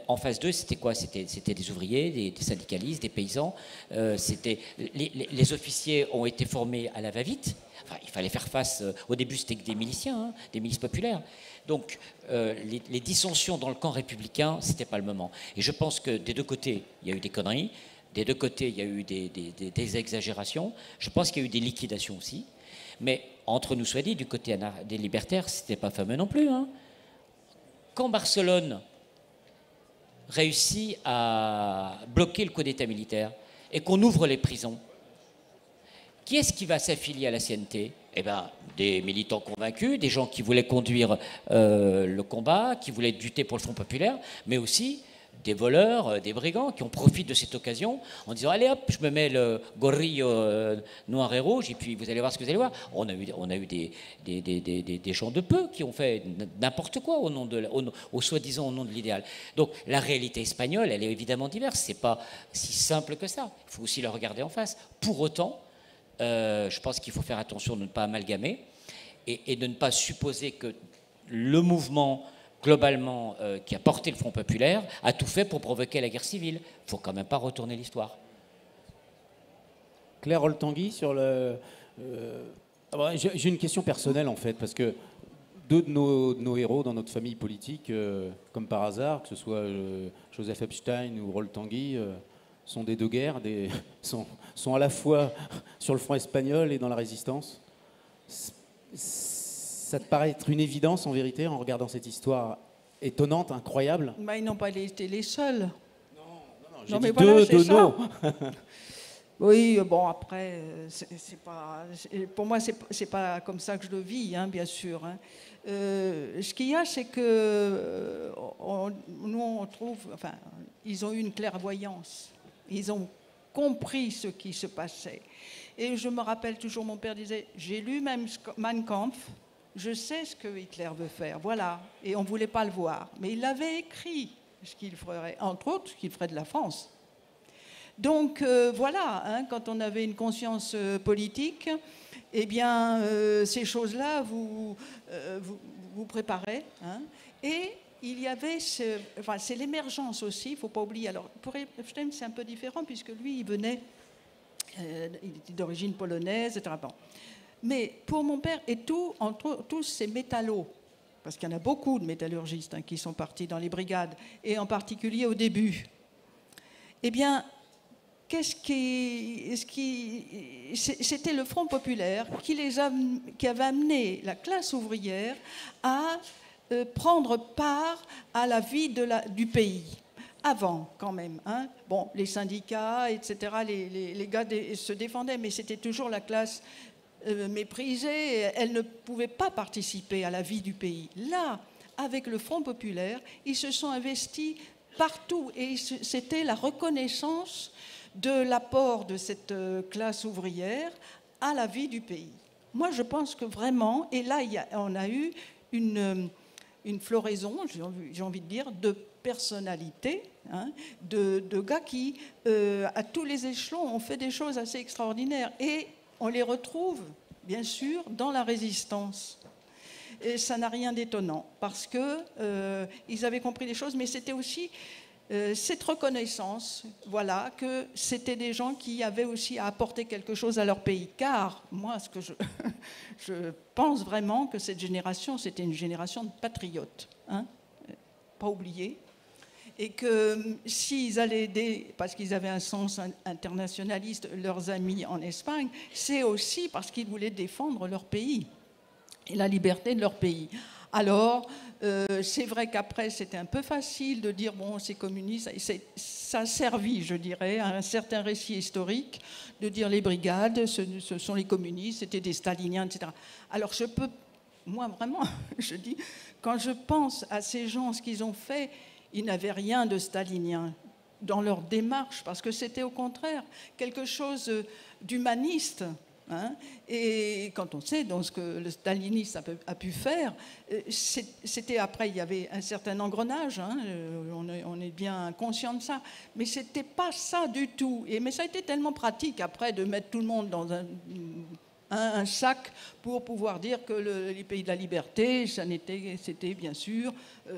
En phase 2, c'était quoi? C'était des ouvriers, des syndicalistes, des paysans. Les officiers ont été formés à la va-vite. Enfin, il fallait faire face. Au début, c'était que des miliciens, des milices populaires. Donc, les dissensions dans le camp républicain, c'était pas le moment. Et je pense que des deux côtés, il y a eu des conneries. Des deux côtés, il y a eu des exagérations. Je pense qu'il y a eu des liquidations aussi. Mais entre nous soit dit, du côté des libertaires, ce n'était pas fameux non plus. Hein. Quand Barcelone réussit à bloquer le coup d'État militaire et qu'on ouvre les prisons, qui est-ce qui va s'affilier à la CNT? Eh bien, des militants convaincus, des gens qui voulaient conduire le combat, qui voulaient lutter pour le Front populaire, mais aussi des voleurs, des brigands qui ont profité de cette occasion en disant allez hop, je me mets le gorille noir et rouge et puis vous allez voir ce que vous allez voir. On a eu des gens de peu qui ont fait n'importe quoi au soi-disant au nom de l'idéal. Donc la réalité espagnole, elle est évidemment diverse. C'est pas si simple que ça. Il faut aussi le regarder en face. Pour autant, je pense qu'il faut faire attention de ne pas amalgamer et de ne pas supposer que le mouvement globalement qui a porté le Front populaire a tout fait pour provoquer la guerre civile. Il ne faut quand même pas retourner l'histoire. Claire Roltangui, sur le... j'ai une question personnelle en fait, parce que deux de nos héros dans notre famille politique, comme par hasard, que ce soit Joseph Epstein ou Roltangui, sont des deux guerres, sont à la fois sur le front espagnol et dans la résistance. Ça te paraît être une évidence en vérité en regardant cette histoire étonnante, incroyable? Ils n'ont pas été les seuls. J'ai dit deux de nos. Oui, bon, après, pour moi, c'est pas comme ça que je le vis, hein, bien sûr. Hein. Ce qu'il y a, c'est que nous, on trouve... Enfin, ils ont eu une clairvoyance. Ils ont compris ce qui se passait. Et je me rappelle toujours, mon père disait, j'ai lu même Mein Kampf, je sais ce que Hitler veut faire, voilà. Et on ne voulait pas le voir. Mais il avait écrit ce qu'il ferait, entre autres, ce qu'il ferait de la France. Donc voilà, hein, quand on avait une conscience politique, eh bien, ces choses-là vous préparaient. Hein, et il y avait, c'est l'émergence aussi, il ne faut pas oublier. Alors, pour Epstein, c'est un peu différent, puisque lui, il venait, il était d'origine polonaise, etc. Bon. Mais pour mon père, et tous ces métallos, parce qu'il y en a beaucoup de métallurgistes hein, qui sont partis dans les brigades, et en particulier au début, eh bien, c'était le Front populaire qui avait amené la classe ouvrière à prendre part à la vie du pays. Avant, quand même. Hein. Bon, les syndicats, etc., les gars se défendaient, mais c'était toujours la classe méprisée. Elle ne pouvait pas participer à la vie du pays. Là, avec le Front populaire, ils se sont investis partout. Et c'était la reconnaissance de l'apport de cette classe ouvrière à la vie du pays. Moi, je pense que vraiment, et là, on a eu une floraison, j'ai envie de dire, de personnalités, hein, de gars qui, à tous les échelons, ont fait des choses assez extraordinaires. Et on les retrouve, bien sûr, dans la résistance. Et ça n'a rien d'étonnant, parce qu'ils avaient compris les choses, mais c'était aussi cette reconnaissance, voilà, que c'était des gens qui avaient aussi à apporter quelque chose à leur pays. Car, moi, ce que je pense vraiment que cette génération, c'était une génération de patriotes, hein, pas oublié, et que s'ils allaient aider, parce qu'ils avaient un sens internationaliste, leurs amis en Espagne, c'est aussi parce qu'ils voulaient défendre leur pays et la liberté de leur pays. Alors, c'est vrai qu'après, c'était un peu facile de dire, bon, c'est communiste, ça a servi, je dirais, à un certain récit historique, de dire les brigades, ce sont les communistes, c'était des staliniens, etc. Alors, moi, vraiment, je dis, quand je pense à ces gens, ce qu'ils ont fait, ils n'avaient rien de stalinien dans leur démarche, parce que c'était au contraire quelque chose d'humaniste. Hein, et quand on sait donc ce que le stalinisme a pu faire, c'était après, il y avait un certain engrenage, hein, on est bien conscient de ça, mais c'était pas ça du tout. Mais ça a été tellement pratique après de mettre tout le monde dans un sac pour pouvoir dire que les pays de la liberté, c'était bien sûr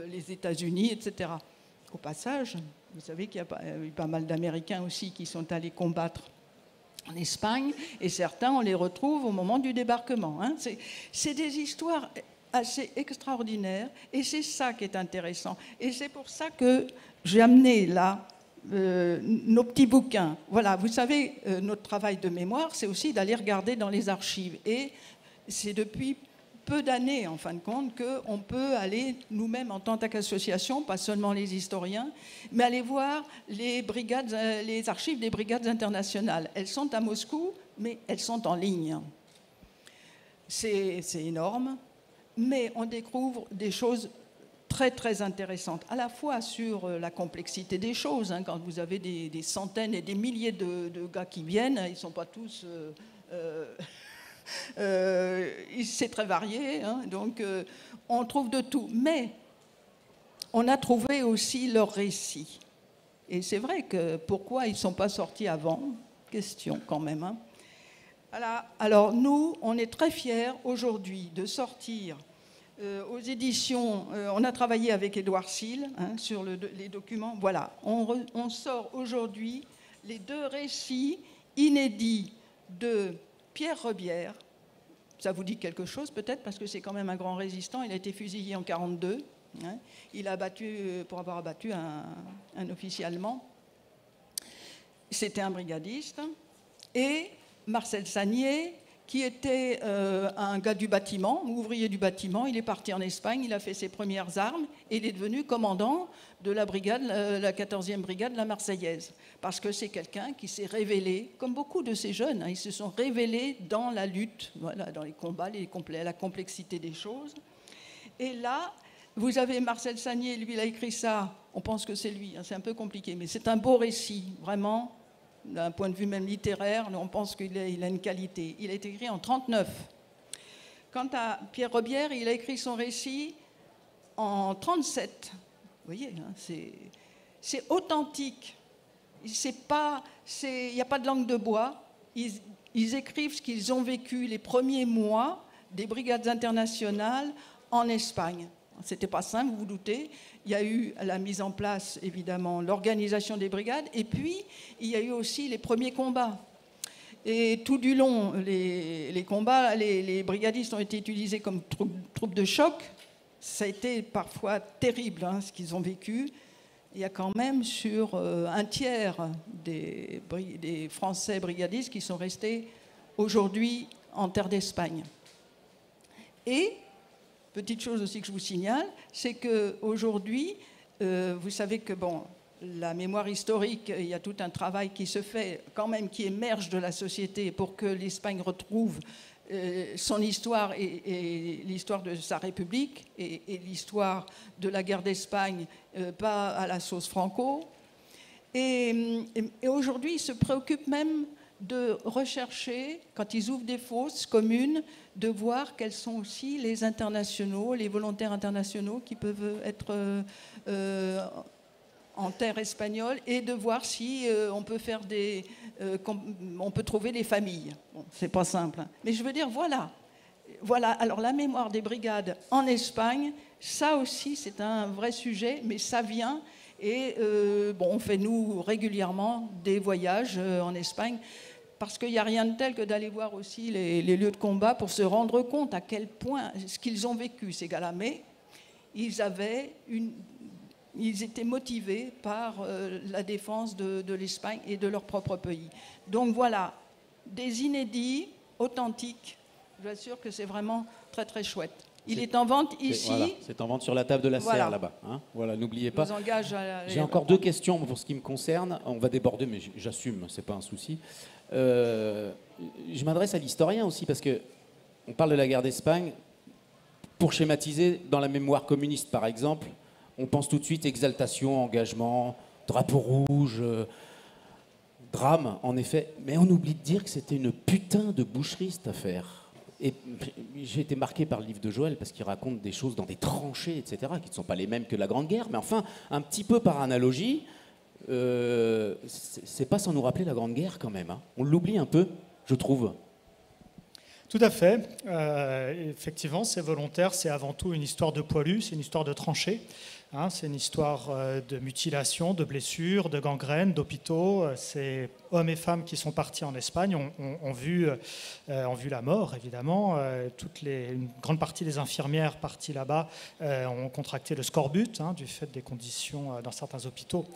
les États-Unis, etc. Au passage, vous savez qu'il y a eu pas mal d'Américains aussi qui sont allés combattre en Espagne, et certains, on les retrouve au moment du débarquement. Hein. C'est des histoires assez extraordinaires, et c'est ça qui est intéressant. Et c'est pour ça que j'ai amené là nos petits bouquins. Voilà, vous savez, notre travail de mémoire, c'est aussi d'aller regarder dans les archives. Et c'est depuis peu d'années, en fin de compte, qu'on peut aller nous-mêmes en tant qu'association, pas seulement les historiens, mais aller voir les archives des brigades internationales. Elles sont à Moscou, mais elles sont en ligne. C'est énorme, mais on découvre des choses très très intéressantes, à la fois sur la complexité des choses, hein, quand vous avez des centaines et des milliers de gars qui viennent, ils ne sont pas tous... c'est très varié, hein, donc on trouve de tout. Mais on a trouvé aussi leurs récits. Et c'est vrai que pourquoi ils ne sont pas sortis avant? Question quand même. Hein. Alors nous, on est très fiers aujourd'hui de sortir aux éditions, on a travaillé avec Édouard Sill hein, sur les documents. Voilà, on sort aujourd'hui les 2 récits inédits de Pierre Rebière. Ça vous dit quelque chose peut-être, parce que c'est quand même un grand résistant. Il a été fusillé en 1942. Hein. Il a pour avoir abattu un officier allemand. C'était un brigadiste. Et Marcel Sagnier, qui était un gars du bâtiment, ouvrier du bâtiment. Il est parti en Espagne, il a fait ses premières armes et il est devenu commandant de la brigade, la 14e brigade, la Marseillaise. Parce que c'est quelqu'un qui s'est révélé, comme beaucoup de ces jeunes, hein, ils se sont révélés dans la lutte, voilà, dans les combats, la complexité des choses. Et là, vous avez Marcel Sagnier, lui, il a écrit ça, on pense que c'est lui, hein, c'est un peu compliqué, mais c'est un beau récit, vraiment. D'un point de vue même littéraire, on pense qu'il a une qualité. Il a été écrit en 1939. Quant à Pierre Rebière, il a écrit son récit en 1937. Vous voyez, hein, c'est authentique. Il n'y a pas de langue de bois. Ils écrivent ce qu'ils ont vécu les premiers mois des brigades internationales en Espagne. C'était pas simple, vous vous doutez. Il y a eu la mise en place, évidemment, l'organisation des brigades, et puis il y a eu aussi les premiers combats. Et tout du long, les combats, les brigadistes ont été utilisés comme troupes de choc. Ça a été parfois terrible, hein, ce qu'ils ont vécu. Il y a quand même sur un tiers des Français brigadistes qui sont restés aujourd'hui en terre d'Espagne. Et petite chose aussi que je vous signale, c'est qu'aujourd'hui, vous savez que bon, la mémoire historique, il y a tout un travail qui se fait quand même, qui émerge de la société pour que l'Espagne retrouve son histoire et l'histoire de sa République et l'histoire de la guerre d'Espagne, pas à la sauce Franco. Et aujourd'hui, ils se préoccupent même de rechercher, quand ils ouvrent des fosses communes, de voir quels sont aussi les internationaux, les volontaires internationaux qui peuvent être en terre espagnole, et de voir si on peut faire on peut trouver des familles. Bon, c'est pas simple, hein. Mais je veux dire, voilà. Alors la mémoire des brigades en Espagne, ça aussi c'est un vrai sujet, mais ça vient. Et on fait nous régulièrement des voyages en Espagne, parce qu'il n'y a rien de tel que d'aller voir aussi les lieux de combat pour se rendre compte à quel point ce qu'ils ont vécu, ces gars-là. Mais ils étaient motivés par la défense de l'Espagne et de leur propre pays. Donc voilà, des inédits, authentiques. Je vous assure que c'est vraiment très très chouette. Il est en vente ici. Voilà, c'est en vente sur la table de la serre là-bas. Hein, voilà, n'oubliez pas. J'ai encore 2 questions pour ce qui me concerne. On va déborder, mais j'assume, c'est pas un souci. Je m'adresse à l'historien aussi parce que on parle de la guerre d'Espagne. Pour schématiser, dans la mémoire communiste, par exemple, on pense tout de suite exaltation, engagement, drapeau rouge, drame, en effet. Mais on oublie de dire que c'était une putain de boucherie, cette affaire. Et j'ai été marqué par le livre de Joël parce qu'il raconte des choses dans des tranchées, etc., qui ne sont pas les mêmes que la Grande Guerre. Mais enfin, un petit peu par analogie, c'est pas sans nous rappeler la Grande Guerre quand même. Hein. On l'oublie un peu, je trouve. Tout à fait. Effectivement, c'est volontaire, c'est avant tout une histoire de poilus, c'est une histoire de tranchées. Hein, c'est une histoire de mutilation, de blessures, de gangrènes, d'hôpitaux. C'est hommes et femmes qui sont partis en Espagne ont vu la mort, évidemment. Une grande partie des infirmières parties là-bas ont contracté le scorbut, hein, du fait des conditions dans certains hôpitaux.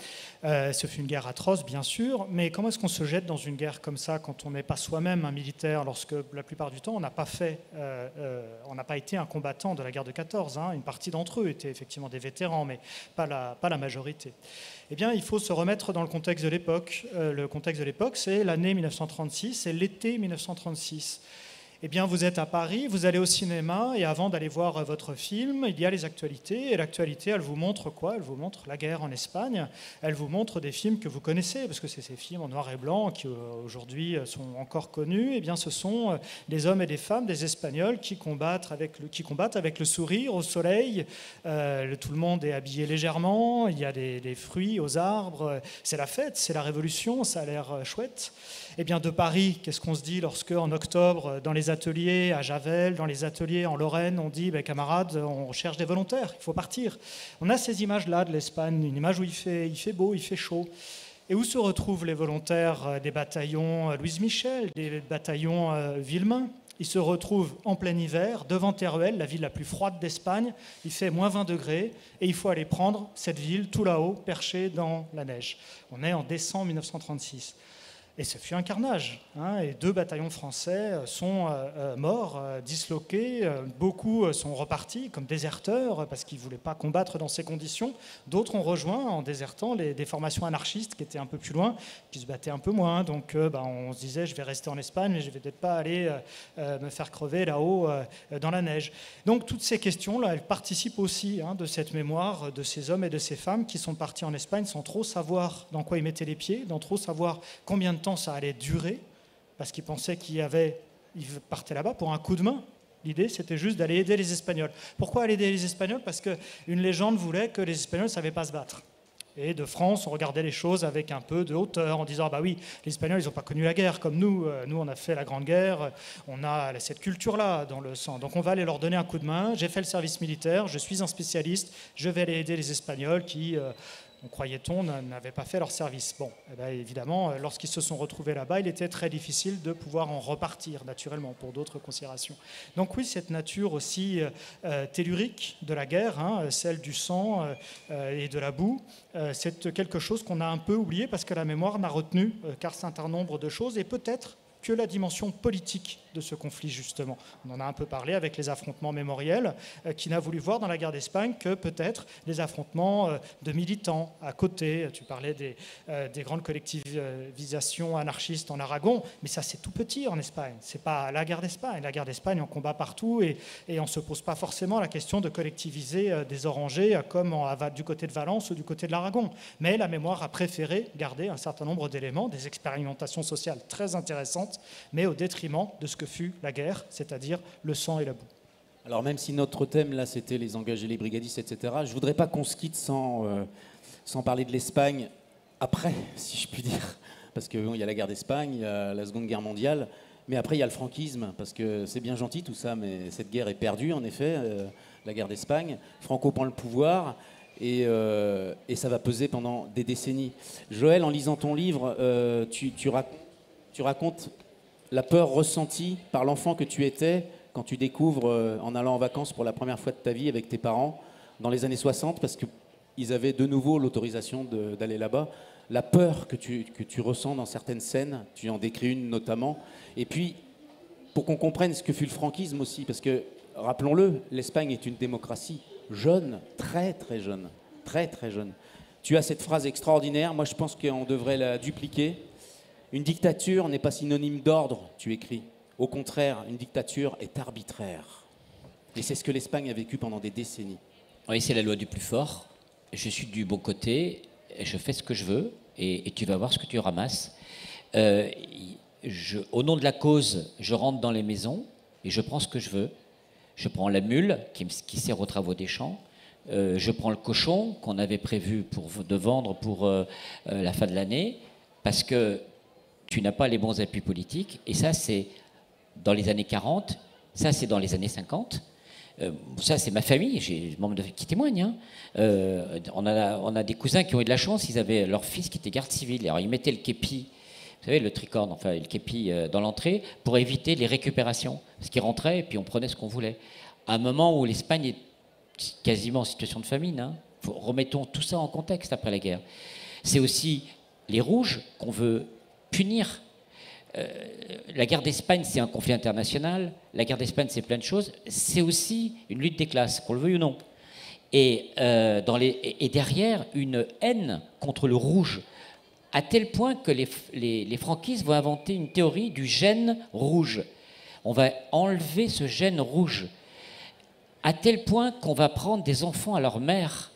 Ce fut une guerre atroce, bien sûr, mais comment est-ce qu'on se jette dans une guerre comme ça quand on n'est pas soi-même un militaire, lorsque la plupart du temps on n'a pas été un combattant de la guerre de 14, hein. Une partie d'entre eux étaient effectivement des vétérans, mais pas la majorité. Eh bien, il faut se remettre dans le contexte de l'époque. Le contexte de l'époque, c'est l'année 1936, c'est l'été 1936. Eh bien, vous êtes à Paris, vous allez au cinéma, et avant d'aller voir votre film, il y a les actualités. Et l'actualité, elle vous montre quoi? Elle vous montre la guerre en Espagne. Elle vous montre des films que vous connaissez, parce que c'est ces films en noir et blanc qui aujourd'hui sont encore connus. Eh bien, ce sont des hommes et des femmes, des Espagnols, qui combattent avec le sourire au soleil. Tout le monde est habillé légèrement. Il y a des fruits aux arbres. C'est la fête, c'est la révolution. Ça a l'air chouette. Eh bien, de Paris, qu'est-ce qu'on se dit lorsque, en octobre, dans les ateliers à Javel, dans les ateliers en Lorraine, on dit camarades, on cherche des volontaires, il faut partir. On a ces images-là de l'Espagne, une image où il fait beau, il fait chaud. Et où se retrouvent les volontaires des bataillons Louise Michel, des bataillons Villemain? Ils se retrouvent en plein hiver, devant Teruel, la ville la plus froide d'Espagne. Il fait moins 20 degrés et il faut aller prendre cette ville tout là-haut, perchée dans la neige. On est en décembre 1936. Et ce fut un carnage, hein, et 2 bataillons français sont morts, disloqués. Beaucoup sont repartis comme déserteurs parce qu'ils ne voulaient pas combattre dans ces conditions. D'autres ont rejoint en désertant des formations anarchistes qui étaient un peu plus loin, qui se battaient un peu moins. Donc on se disait, je vais rester en Espagne, mais je ne vais peut-être pas aller me faire crever là-haut dans la neige. Donc toutes ces questions-là, elles participent aussi, hein, de cette mémoire de ces hommes et de ces femmes qui sont partis en Espagne sans trop savoir dans quoi ils mettaient les pieds, sans trop savoir combien de temps ça allait durer, parce qu'ils pensaient qu'ils partaient là-bas pour un coup de main. L'idée, c'était juste d'aller aider les Espagnols. Pourquoi aller aider les Espagnols? Parce qu'une légende voulait que les Espagnols ne savaient pas se battre. Et de France, on regardait les choses avec un peu de hauteur, en disant, bah oui, les Espagnols, ils n'ont pas connu la guerre comme nous. Nous, on a fait la Grande Guerre, on a cette culture-là dans le sang. Donc on va aller leur donner un coup de main. J'ai fait le service militaire, je suis un spécialiste, je vais aller aider les Espagnols qui... croyait-on, n'avaient pas fait leur service. Bon, eh bien, évidemment, lorsqu'ils se sont retrouvés là-bas, il était très difficile de pouvoir en repartir, naturellement, pour d'autres considérations. Donc oui, cette nature aussi tellurique de la guerre, hein, celle du sang et de la boue, c'est quelque chose qu'on a un peu oublié parce que la mémoire n'a retenu qu'un certain nombre de choses, et peut-être que la dimension politique de ce conflit, justement. On en a un peu parlé avec les affrontements mémoriels, qui n'a voulu voir dans la guerre d'Espagne que peut-être les affrontements de militants à côté. Tu parlais des grandes collectivisations anarchistes en Aragon, mais ça c'est tout petit en Espagne. C'est pas la guerre d'Espagne. La guerre d'Espagne, on combat partout et on ne se pose pas forcément la question de collectiviser des orangers comme du côté de Valence ou du côté de l'Aragon. Mais la mémoire a préféré garder un certain nombre d'éléments, des expérimentations sociales très intéressantes, mais au détriment de ce que fut la guerre, c'est-à-dire le sang et la boue. Alors même si notre thème là c'était les engagés, les brigadistes, etc., je voudrais pas qu'on se quitte sans parler de l'Espagne après, si je puis dire, parce qu'il y a la guerre d'Espagne, il y a la Seconde Guerre mondiale, mais après il y a le franquisme, parce que c'est bien gentil tout ça, mais cette guerre est perdue en effet, la guerre d'Espagne. Franco prend le pouvoir et ça va peser pendant des décennies. Joël, en lisant ton livre, tu racontes la peur ressentie par l'enfant que tu étais quand tu découvres, en allant en vacances pour la première fois de ta vie avec tes parents, dans les années 60, parce qu'ils avaient de nouveau l'autorisation d'aller là-bas, la peur que tu ressens dans certaines scènes, tu en décris une notamment, et puis pour qu'on comprenne ce que fut le franquisme aussi, parce que, rappelons-le, l'Espagne est une démocratie jeune, très très jeune, très très jeune. Tu as cette phrase extraordinaire, moi je pense qu'on devrait la dupliquer. Une dictature n'est pas synonyme d'ordre, tu écris. Au contraire, une dictature est arbitraire. Et c'est ce que l'Espagne a vécu pendant des décennies. Oui, c'est la loi du plus fort. Je suis du bon côté, je fais ce que je veux, et tu vas voir ce que tu ramasses. Au nom de la cause, je rentre dans les maisons et je prends ce que je veux. Je prends la mule qui sert aux travaux des champs. Je prends le cochon qu'on avait prévu de vendre pour la fin de l'année, parce que tu n'as pas les bons appuis politiques. Et ça, c'est dans les années 40, ça, c'est dans les années 50. Ça, c'est ma famille, j'ai des membres qui témoignent. Hein. On a des cousins qui ont eu de la chance, ils avaient leur fils qui était garde civile. Alors, ils mettaient le képi, vous savez, le tricorne, enfin, le képi dans l'entrée, pour éviter les récupérations. Parce qu'ils rentraient et puis on prenait ce qu'on voulait. À un moment où l'Espagne est quasiment en situation de famine, hein. Remettons tout ça en contexte après la guerre. C'est aussi les Rouges qu'on veut punir. La guerre d'Espagne, c'est un conflit international. La guerre d'Espagne, c'est plein de choses. C'est aussi une lutte des classes, qu'on le veuille ou non. Et derrière, une haine contre le rouge, à tel point que les franquistes vont inventer une théorie du gène rouge. On va enlever ce gène rouge, à tel point qu'on va prendre des enfants à leur mère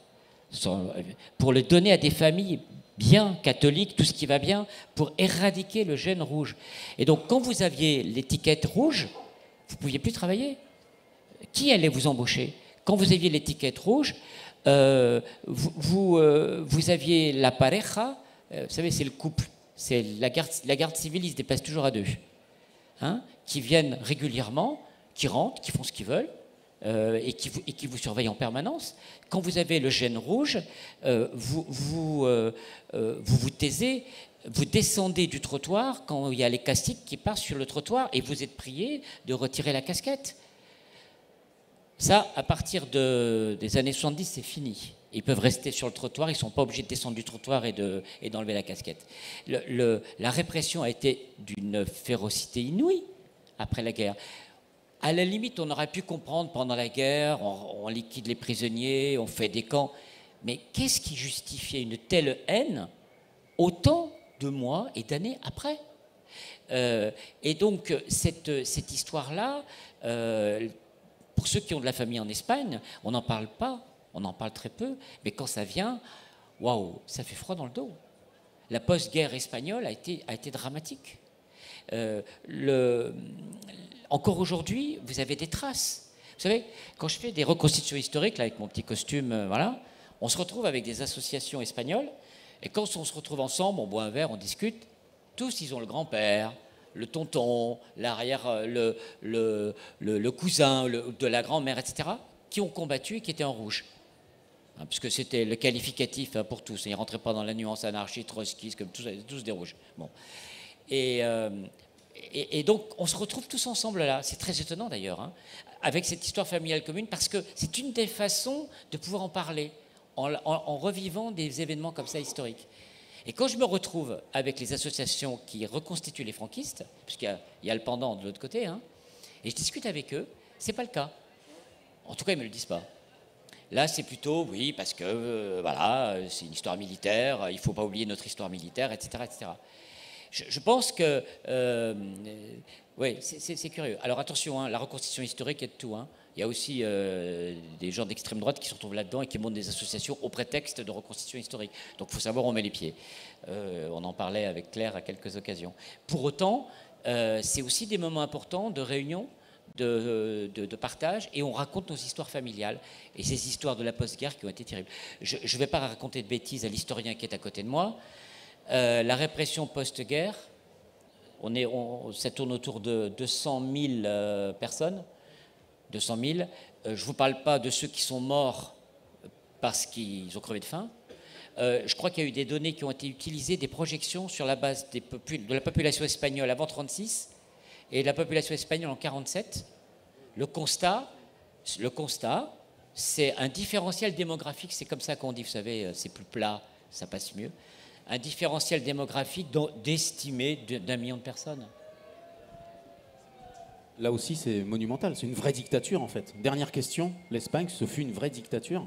pour le donner à des familles bien catholiques, tout ce qui va bien, pour éradiquer le gène rouge. Et donc, quand vous aviez l'étiquette rouge, vous ne pouviez plus travailler. Qui allait vous embaucher? Quand vous aviez l'étiquette rouge, vous aviez la pareja, vous savez, c'est le couple, c'est la garde civile, ils se déplacent toujours à deux, hein, qui viennent régulièrement, qui rentrent, qui font ce qu'ils veulent, et qui vous surveillent en permanence. Quand vous avez le gène rouge, vous vous taisez, vous descendez du trottoir quand il y a les castiques qui passent sur le trottoir et vous êtes prié de retirer la casquette. Ça, à partir des années 70, c'est fini. Ils peuvent rester sur le trottoir, ils ne sont pas obligés de descendre du trottoir et d'enlever la casquette. La répression a été d'une férocité inouïe après la guerre. À la limite, on aurait pu comprendre pendant la guerre, on liquide les prisonniers, on fait des camps. Mais qu'est-ce qui justifiait une telle haine autant de mois et d'années après? Et donc, cette histoire-là, pour ceux qui ont de la famille en Espagne, on n'en parle pas, on en parle très peu, mais quand ça vient, waouh, ça fait froid dans le dos. La post-guerre espagnole a été dramatique. Encore aujourd'hui, vous avez des traces. Vous savez, quand je fais des reconstitutions historiques, là, avec mon petit costume, voilà, on se retrouve avec des associations espagnoles, et quand on se retrouve ensemble, on boit un verre, on discute, tous, ils ont le grand-père, le tonton, l'arrière, le cousin de la grand-mère, etc., qui ont combattu et qui étaient en rouge. Hein, puisque c'était le qualificatif, hein, pour tous. Ils ne rentraient pas dans la nuance anarchiste, trotskiste, comme tous des rouges. Bon. Et donc, on se retrouve tous ensemble là. C'est très étonnant d'ailleurs, hein, avec cette histoire familiale commune, parce que c'est une des façons de pouvoir en parler, en revivant des événements comme ça historiques. Et quand je me retrouve avec les associations qui reconstituent les franquistes, puisqu'il y a le pendant de l'autre côté, hein, et je discute avec eux, c'est pas le cas. En tout cas, ils ne me le disent pas. Là, c'est plutôt, oui, parce que, voilà, c'est une histoire militaire, il ne faut pas oublier notre histoire militaire, etc., etc. Je pense que, oui, c'est curieux. Alors attention, hein, la reconstitution historique, il y a de tout. Hein. Il y a aussi des gens d'extrême droite qui se retrouvent là-dedans et qui montent des associations au prétexte de reconstitution historique. Donc il faut savoir où on met les pieds. On en parlait avec Claire à quelques occasions. Pour autant, c'est aussi des moments importants de réunion, de partage, et on raconte nos histoires familiales et ces histoires de la post-guerre qui ont été terribles. Je ne vais pas raconter de bêtises à l'historien qui est à côté de moi. La répression post-guerre, ça tourne autour de 200 000 personnes. 200 000. Je ne vous parle pas de ceux qui sont morts parce qu'ils ont crevé de faim. Je crois qu'il y a eu des données qui ont été utilisées, des projections sur la base de la population espagnole avant 1936 et de la population espagnole en 1947. Le constat, c'est un différentiel démographique, c'est comme ça qu'on dit, vous savez, c'est plus plat, ça passe mieux. Un différentiel démographique d'estimé d'1 million de personnes. Là aussi, c'est monumental. C'est une vraie dictature, en fait. Dernière question. L'Espagne, ce fut une vraie dictature?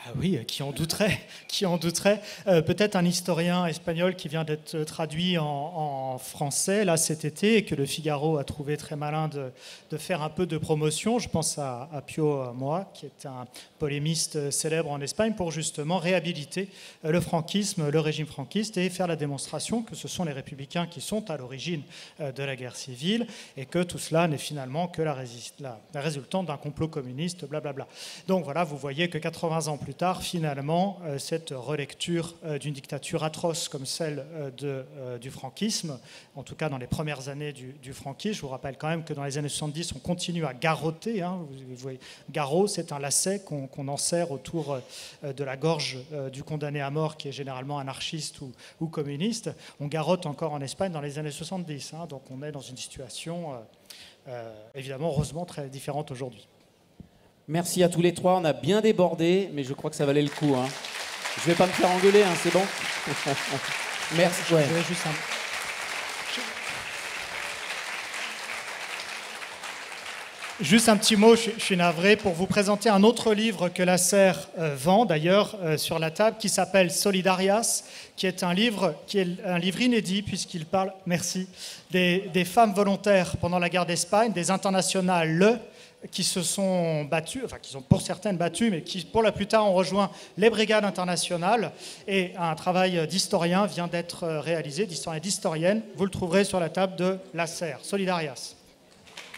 Ah oui, qui en douterait, qui en douterait. Peut-être un historien espagnol qui vient d'être traduit en français là cet été et que le Figaro a trouvé très malin de faire un peu de promotion. Je pense à Pio Moa, qui est un polémiste célèbre en Espagne, pour justement réhabiliter le franquisme, le régime franquiste, et faire la démonstration que ce sont les républicains qui sont à l'origine de la guerre civile et que tout cela n'est finalement que la résultante d'un complot communiste, blablabla. Donc voilà, vous voyez que 80 ans plus plus tard, finalement, cette relecture d'une dictature atroce comme celle du franquisme, en tout cas dans les premières années du franquisme. Je vous rappelle quand même que dans les années 70, on continue à garrotter. Hein. Vous voyez, garrot, c'est un lacet qu'on enserre autour de la gorge du condamné à mort, qui est généralement anarchiste ou communiste. On garrotte encore en Espagne dans les années 70. Hein. Donc on est dans une situation, évidemment, heureusement, très différente aujourd'hui. Merci à tous les trois, on a bien débordé, mais je crois que ça valait le coup. Hein. Je ne vais pas me faire engueuler, hein, c'est bon. Merci. Ouais. Juste un petit mot, je suis navré, pour vous présenter un autre livre que Lasser vend d'ailleurs sur la table, qui s'appelle Solidarias, qui est un livre inédit, puisqu'il parle, merci, des femmes volontaires pendant la guerre d'Espagne, des internationales qui se sont battues, enfin qui sont pour certaines battues, mais qui pour la plupart ont rejoint les brigades internationales. Et un travail d'historien vient d'être réalisé, d'historien et d'historienne. Vous le trouverez sur la table de Lasser. Solidarias.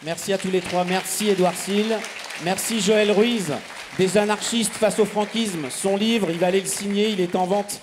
Merci à tous les trois. Merci Édouard Sill. Merci Joël Ruiz, des anarchistes face au franquisme. Son livre, il va aller le signer, il est en vente